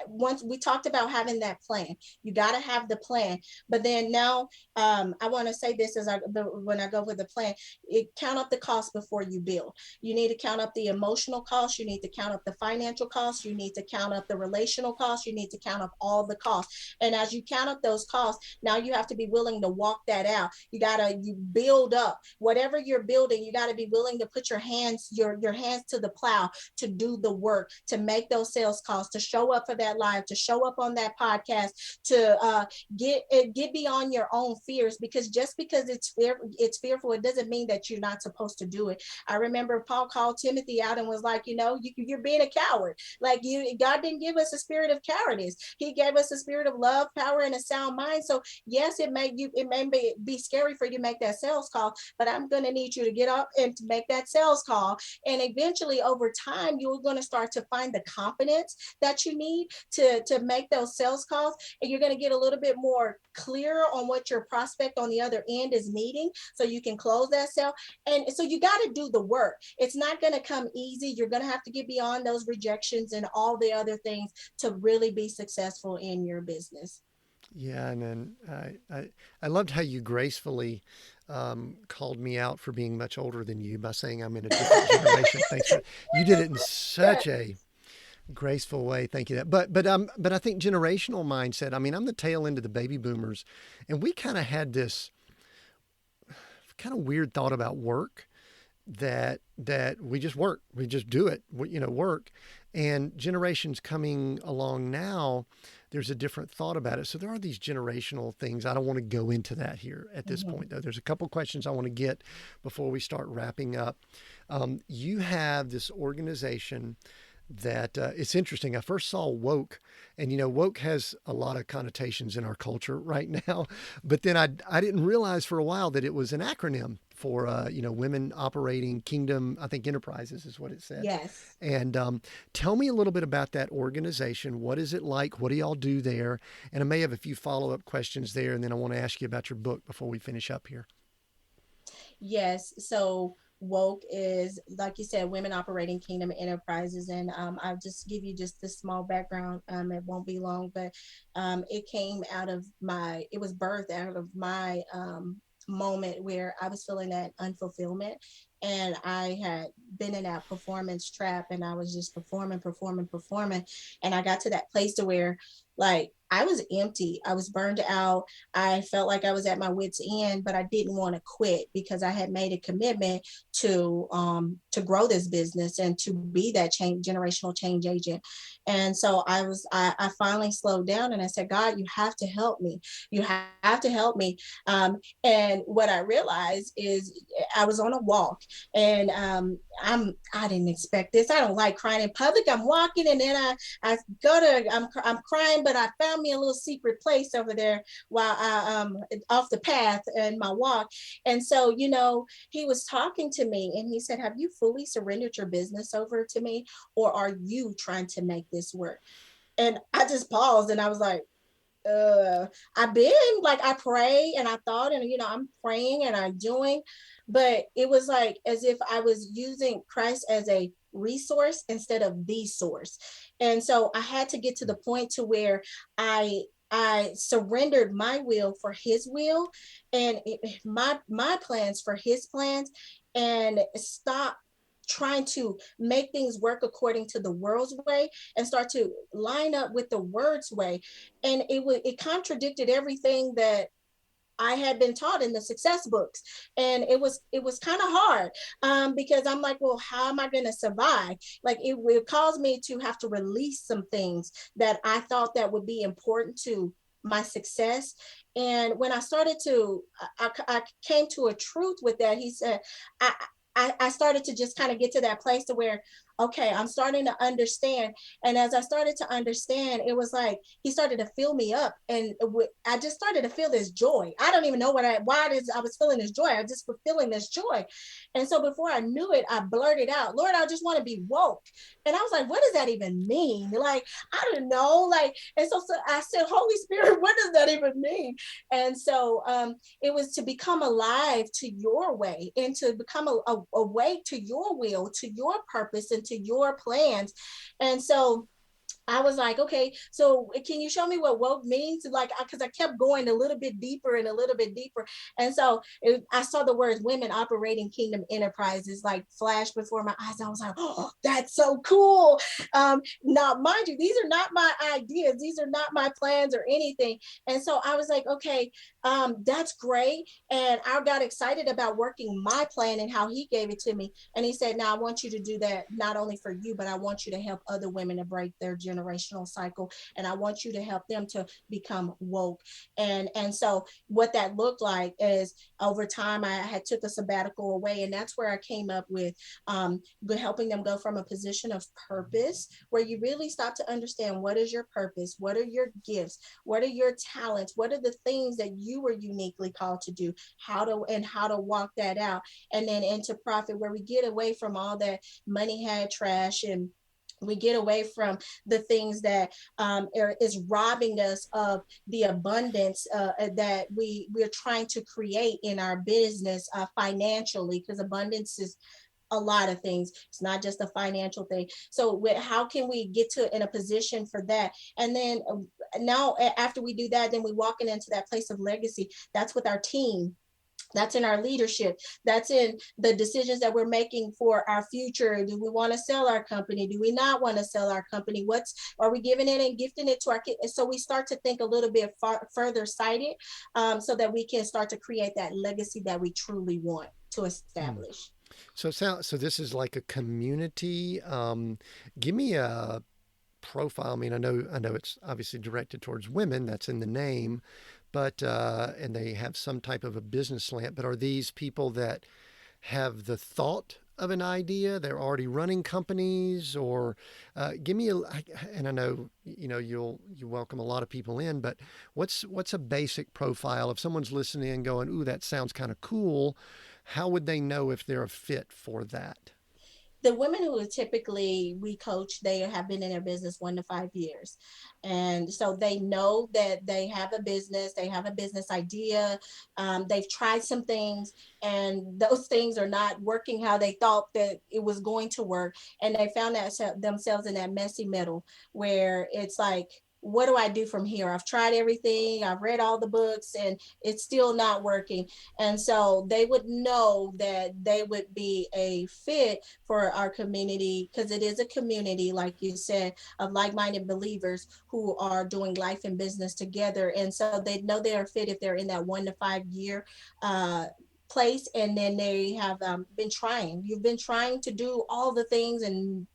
once we talked about having that plan. You got to have the plan, but then now I want to say this when I go with the plan, count up the cost before you build. You need to count up the emotional costs, you need to count up the financial costs, you need to count up the relational costs, you need to count up all the costs. And as you count up those costs, now you have to be willing to walk that out. You build up whatever you're building. You got to be willing to put your hands to the plow, to do the work, to make those sales calls, to show up for that live, to show up on that podcast, to get beyond your own fears. Because just because it's fearful, it doesn't mean that you're not supposed to do it. I remember Paul called Timothy out and was like, you're being a coward. Like God didn't give us a spirit of cowardice. He gave us a spirit of love, power, and a sound mind. So yes, it may be scary for you to make that sales call, but I'm going to need you to get up and to make that sales call. And eventually over time, you're going to start to find the confidence that you need to make those sales calls, and you're going to get a little bit more clear on what your prospect on the other end is needing, so you can close that sale. And so you got to do the work. It's not going to come easy. You're going to have to get beyond those rejections and all the other things to really be successful in your business. Yeah, and then I loved how you gracefully called me out for being much older than you by saying I'm in a different generation. Thanks you did it in such a graceful way. Thank you. But I think generational mindset. I mean, I'm the tail end of the baby boomers, and we kind of had this kind of weird thought about work that we just work, we just do it, work. And generations coming along now, there's a different thought about it. So there are these generational things. I don't want to go into that here at this point, though. There's a couple questions I want to get before we start wrapping up. You have this organization that it's interesting. I first saw woke, and woke has a lot of connotations in our culture right now. But then I didn't realize for a while that it was an acronym for women operating kingdom. I think enterprises is what it said. Yes. And tell me a little bit about that organization. What is it like? What do y'all do there? And I may have a few follow up questions there, and then I want to ask you about your book before we finish up here. Yes. So woke is, like you said, women operating kingdom enterprises. And I'll just give you just this small background. It won't be long, but it came out of it was birthed out of my moment where I was feeling that unfulfillment. And I had been in that performance trap, and I was just performing. And I got to that place to where, like, I was empty. I was burned out. I felt like I was at my wit's end, but I didn't want to quit because I had made a commitment to grow this business and to be that generational change agent. And so I finally slowed down and I said, God, you have to help me. You have to help me. And what I realized is I was on a walk, and I didn't expect this. I don't like crying in public. I'm walking, and then I'm crying, but I found me a little secret place over there while I off the path in my walk. And so, he was talking to me, and he said, have you fully surrendered your business over to me, or are you trying to make this work? And I just paused, and I was like, I've been like, I pray and I thought, and I'm praying and I'm doing, but it was like as if I was using Christ as a resource instead of the source. And so I had to get to the point to where I surrendered my will for his will, and my plans for his plans, and stop trying to make things work according to the world's way and start to line up with the word's way. And it contradicted everything that I had been taught in the success books. And it was kind of hard because I'm like, well, how am I going to survive? Like it caused me to have to release some things that I thought that would be important to my success. And when I started I came to a truth with that. He said, I started to just kind of get to that place to where, okay, I'm starting to understand. And as I started to understand, it was like he started to fill me up, and I just started to feel this joy. I don't even know why I was feeling this joy. I just was feeling this joy. And so before I knew it, I blurted out, Lord, I just want to be woke. And I was like, what does that even mean? Like, I don't know. Like, and so I said, Holy Spirit, what does that even mean? And so it was to become alive to your way, and to become awake to your will, to your purpose, and to your plans. And so I was like, okay, so can you show me what woke means? Like, because I kept going a little bit deeper and a little bit deeper. And so I saw the words women operating kingdom enterprises like flash before my eyes. I was like, oh, that's so cool. Now, mind you, these are not my ideas. These are not my plans or anything. And so I was like, okay, that's great. And I got excited about working my plan and how he gave it to me. And he said, now I want you to do that not only for you, but I want you to help other women to break their generational cycle. And I want you to help them to become woke. And so what that looked like is over time, I had took a sabbatical away. And that's where I came up with helping them go from a position of purpose, where you really stop to understand what is your purpose, what are your gifts, what are your talents, what are the things that you were uniquely called to do, how to walk that out. And then into profit, where we get away from all that money had trash, and we get away from the things that is robbing us of the abundance that we're trying to create in our business financially, because abundance is a lot of things. It's not just a financial thing. So how can we get to in a position for that? And then now after we do that, then we walking into that place of legacy. That's with our team. That's in our leadership. That's in the decisions that we're making for our future. Do we want to sell our company? Do we not want to sell our company? Are we giving it and gifting it to our kids? So we start to think a little bit further sighted, so that we can start to create that legacy that we truly want to establish. So this is like a community. Give me a profile. I mean, I know it's obviously directed towards women. That's in the name, but and they have some type of a business slant. But are these people that have the thought of an idea? They're already running companies, or give me a. And I know you welcome a lot of people in, but what's a basic profile if someone's listening and going, "Ooh, that sounds kind of cool." How would they know if they're a fit for that? The women who are typically we coach, they have been in their business 1 to 5 years, and so they know that they have a business, they have a business idea. They've tried some things, and those things are not working how they thought that it was going to work, and they found that themselves in that messy middle where it's like, what do I do from here? I've tried everything, I've read all the books, and it's still not working. And so they would know that they would be a fit for our community, because it is a community, like you said, of like-minded believers who are doing life and business together. And so they know they are fit if they're in that 1 to 5 year place, and then they have been trying. You've been trying to do all the things, and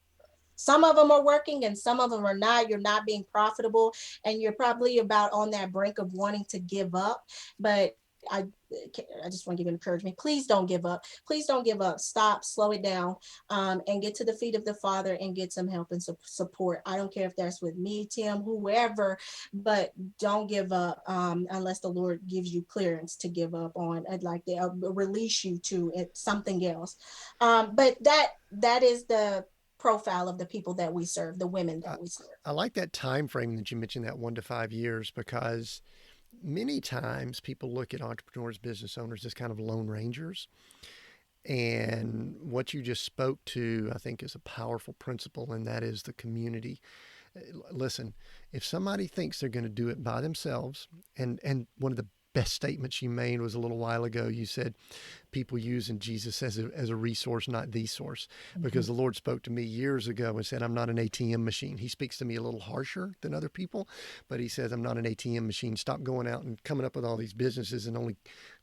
some of them are working and some of them are not. You're not being profitable, and you're probably about on that brink of wanting to give up. But I just want to give you encouragement. Please don't give up. Please don't give up. Stop, slow it down, and get to the feet of the Father and get some help and support. I don't care if that's with me, Tim, whoever, but don't give up unless the Lord gives you clearance to give up on. I'd like to release you to something else. But that is the profile of the people that we serve, the women I, that we serve. I like that time frame that you mentioned, that 1 to 5 years, because many times people look at entrepreneurs, business owners as kind of lone rangers. And what you just spoke to, I think, is a powerful principle, and that is the community. Listen, if somebody thinks they're going to do it by themselves, and one of the best statements you made was a little while ago. You said people using Jesus as a resource, not the source, because the Lord spoke to me years ago and said, I'm not an ATM machine. He speaks to me a little harsher than other people, but he says, I'm not an ATM machine. Stop going out and coming up with all these businesses and only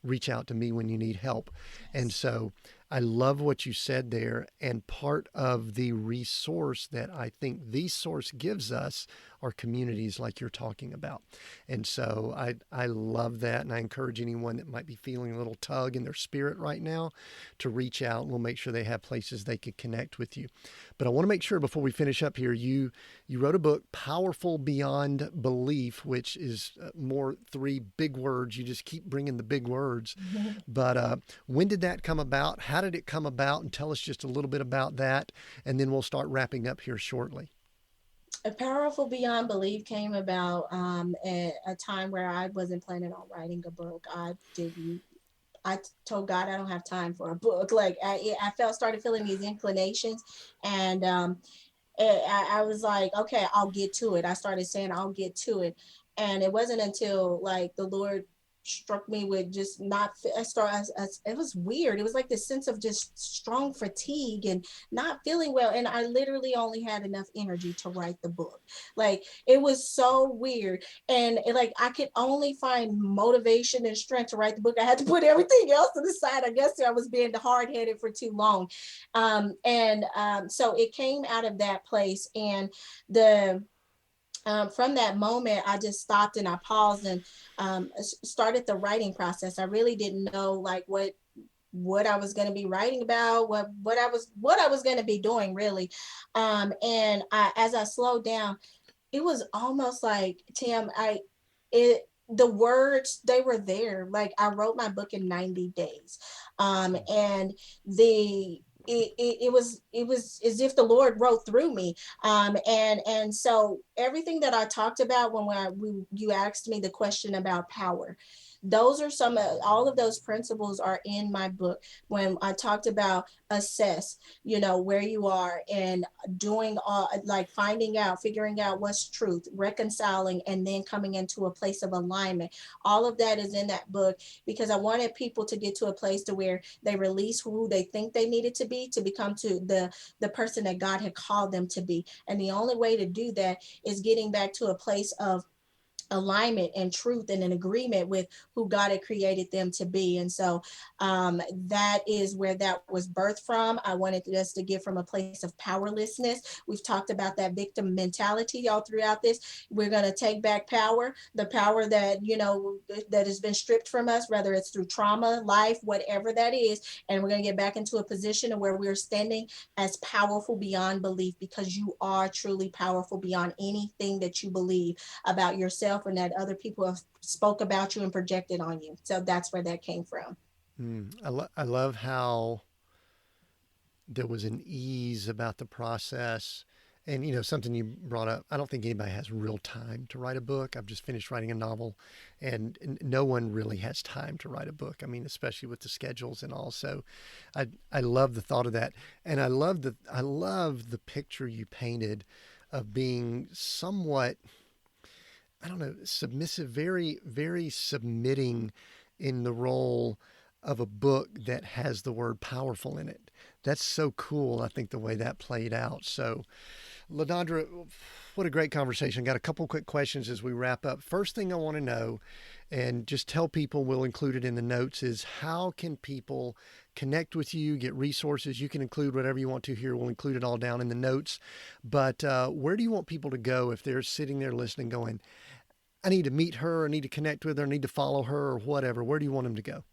reach out to me when you need help. And so I love what you said there. And part of the resource that I think the source gives us are communities like you're talking about. And so I love that. And I encourage anyone that might be feeling a little tug in their spirit right now to reach out. We'll make sure they have places they can connect with you. But I want to make sure before we finish up here, you wrote a book, Powerful Beyond Belief, which is more three big words. You just keep bringing the big words. But when did that come about? How did it come about? And tell us just a little bit about that. And then we'll start wrapping up here shortly. A Powerful Beyond Belief came about at a time where I wasn't planning on writing a book. I told God I don't have time for a book. Like I started feeling these inclinations, and I was like, okay, I'll get to it. I started saying I'll get to it, and it wasn't until like the Lord struck me with just not it was weird. It was like this sense of just strong fatigue and not feeling well, and I literally only had enough energy to write the book. Like it was so weird, and like I could only find motivation and strength to write the book. I had to put everything else to the side. I guess I was being hard-headed for too long, so it came out of that place. And the from that moment, I just stopped and I paused and started the writing process. I really didn't know like what I was going to be writing about, what I was going to be doing really. As I slowed down, it was almost like, Tim, the words, they were there. Like I wrote my book in 90 days. And it was as if the Lord wrote through me. And so everything that I talked about when you asked me the question about power, those are all of those principles are in my book. When I talked about assess, where you are, and doing all, like figuring out what's truth, reconciling, and then coming into a place of alignment. All of that is in that book because I wanted people to get to a place to where they release who they think they needed to become to the person that God had called them to be. And the only way to do that is getting back to a place of alignment and truth and an agreement with who God had created them to be. And so that is where that was birthed from. I wanted us to give from a place of powerlessness. We've talked about that victim mentality all throughout this. We're going to take back power, the power that, that has been stripped from us, whether it's through trauma, life, whatever that is. And we're going to get back into a position where we're standing as powerful beyond belief, because you are truly powerful beyond anything that you believe about yourself and that other people have spoke about you and projected on you. So that's where that came from. I love how there was an ease about the process. And, something you brought up, I don't think anybody has real time to write a book. I've just finished writing a novel, and no one really has time to write a book. I mean, especially with the schedules and all. So I love the thought of that. And I love the picture you painted of being somewhat, I don't know, submissive, very, very submitting in the role of a book that has the word powerful in it. That's so cool. I think the way that played out. So, LaDondra, what a great conversation. Got a couple quick questions as we wrap up. First thing I want to know, and just tell people, we'll include it in the notes, is how can people connect with you, get resources? You can include whatever you want to here. We'll include it all down in the notes. But where do you want people to go if they're sitting there listening going, I need to meet her, I need to connect with her, I need to follow her, or whatever? Where do you want them to go?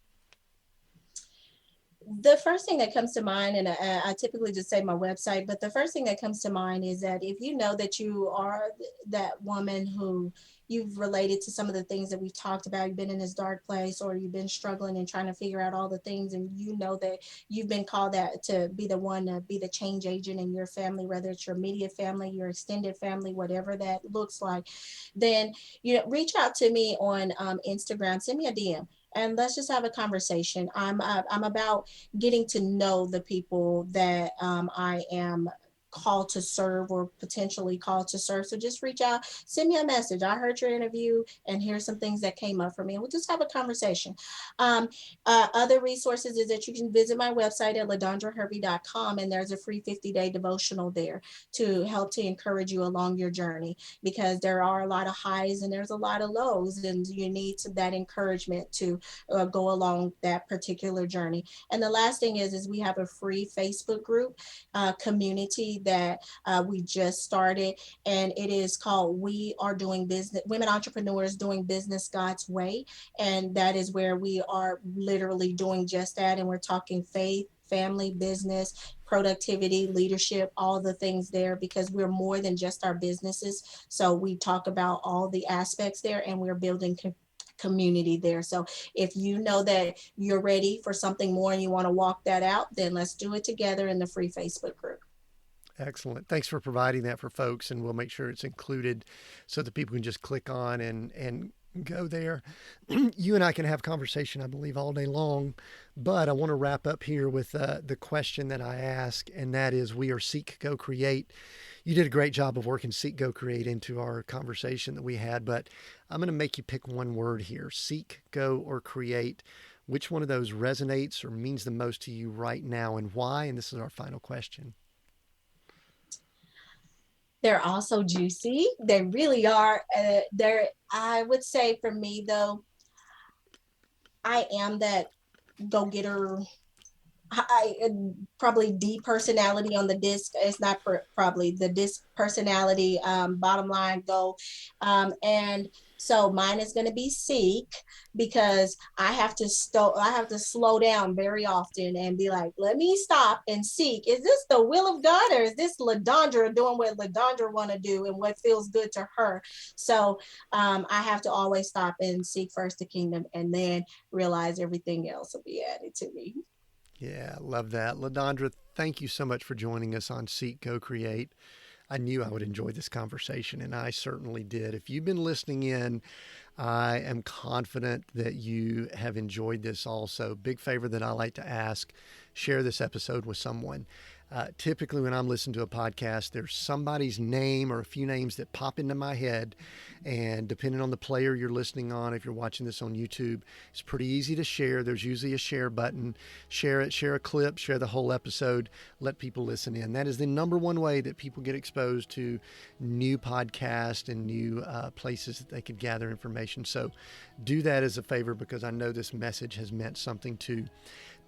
The first thing that comes to mind, and I typically just say my website, but the first thing that comes to mind is that if you know that you are that woman who you've related to some of the things that we've talked about, you've been in this dark place, or you've been struggling and trying to figure out all the things, and you know that you've been called that to be the one to be the change agent in your family, whether it's your immediate family, your extended family, whatever that looks like, then reach out to me on Instagram, send me a DM, and let's just have a conversation. I'm about getting to know the people that I am called to serve or potentially called to serve. So just reach out, send me a message. I heard your interview and here's some things that came up for me. And we'll just have a conversation. Other resources is that you can visit my website at LaDondraHervey.com, and there's a free 50-day devotional there to help to encourage you along your journey, because there are a lot of highs and there's a lot of lows, and you need that encouragement to go along that particular journey. And the last thing is we have a free Facebook group community that we just started, and it is called We Are Doing Business, Women Entrepreneurs Doing Business God's Way. And that is where we are literally doing just that. And we're talking faith, family, business, productivity, leadership, all the things there, because we're more than just our businesses. So we talk about all the aspects there, and we're building community there. So if you know that you're ready for something more and you want to walk that out, then let's do it together in the free Facebook group. Excellent. Thanks for providing that for folks, and we'll make sure it's included so that people can just click on and go there. You and I can have conversation, I believe, all day long, but I want to wrap up here with the question that I ask, and that is, we are Seek, Go, Create. You did a great job of working Seek, Go, Create into our conversation that we had, but I'm going to make you pick one word here: seek, go, or create. Which one of those resonates or means the most to you right now, and why? And this is our final question. They're also juicy. They really are. I would say for me, though, I am that go-getter. I probably D personality on the disc. It's not probably the disc personality. Bottom line, go. And so mine is going to be seek, because I have to slow down very often and be like, let me stop and seek. Is this the will of God, or is this LaDondra doing what LaDondra want to do and what feels good to her? So I have to always stop and seek first the kingdom, and then realize everything else will be added to me. Yeah, love that. LaDondra, thank you so much for joining us on Seek, Go, Create. I knew I would enjoy this conversation, and I certainly did. If you've been listening in, I am confident that you have enjoyed this also. Big favor that I like to ask: share this episode with someone. Typically, when I'm listening to a podcast, there's somebody's name or a few names that pop into my head. And depending on the player you're listening on, if you're watching this on YouTube, it's pretty easy to share. There's usually a share button. Share it, share a clip, share the whole episode, let people listen in. That is the number one way that people get exposed to new podcasts and new places that they could gather information. So do that as a favor, because I know this message has meant something to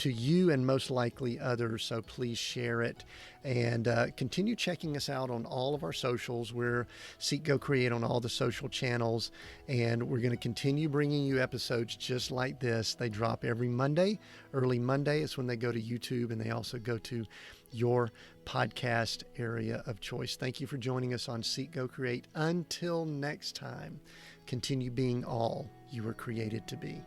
you and most likely others. So please share it, and continue checking us out on all of our socials. We're Seek, Go, Create on all the social channels, and we're going to continue bringing you episodes just like this. They drop every Monday. Early Monday is when they go to YouTube, and they also go to your podcast area of choice. Thank you for joining us on Seek, Go, Create. Until next time, continue being all you were created to be.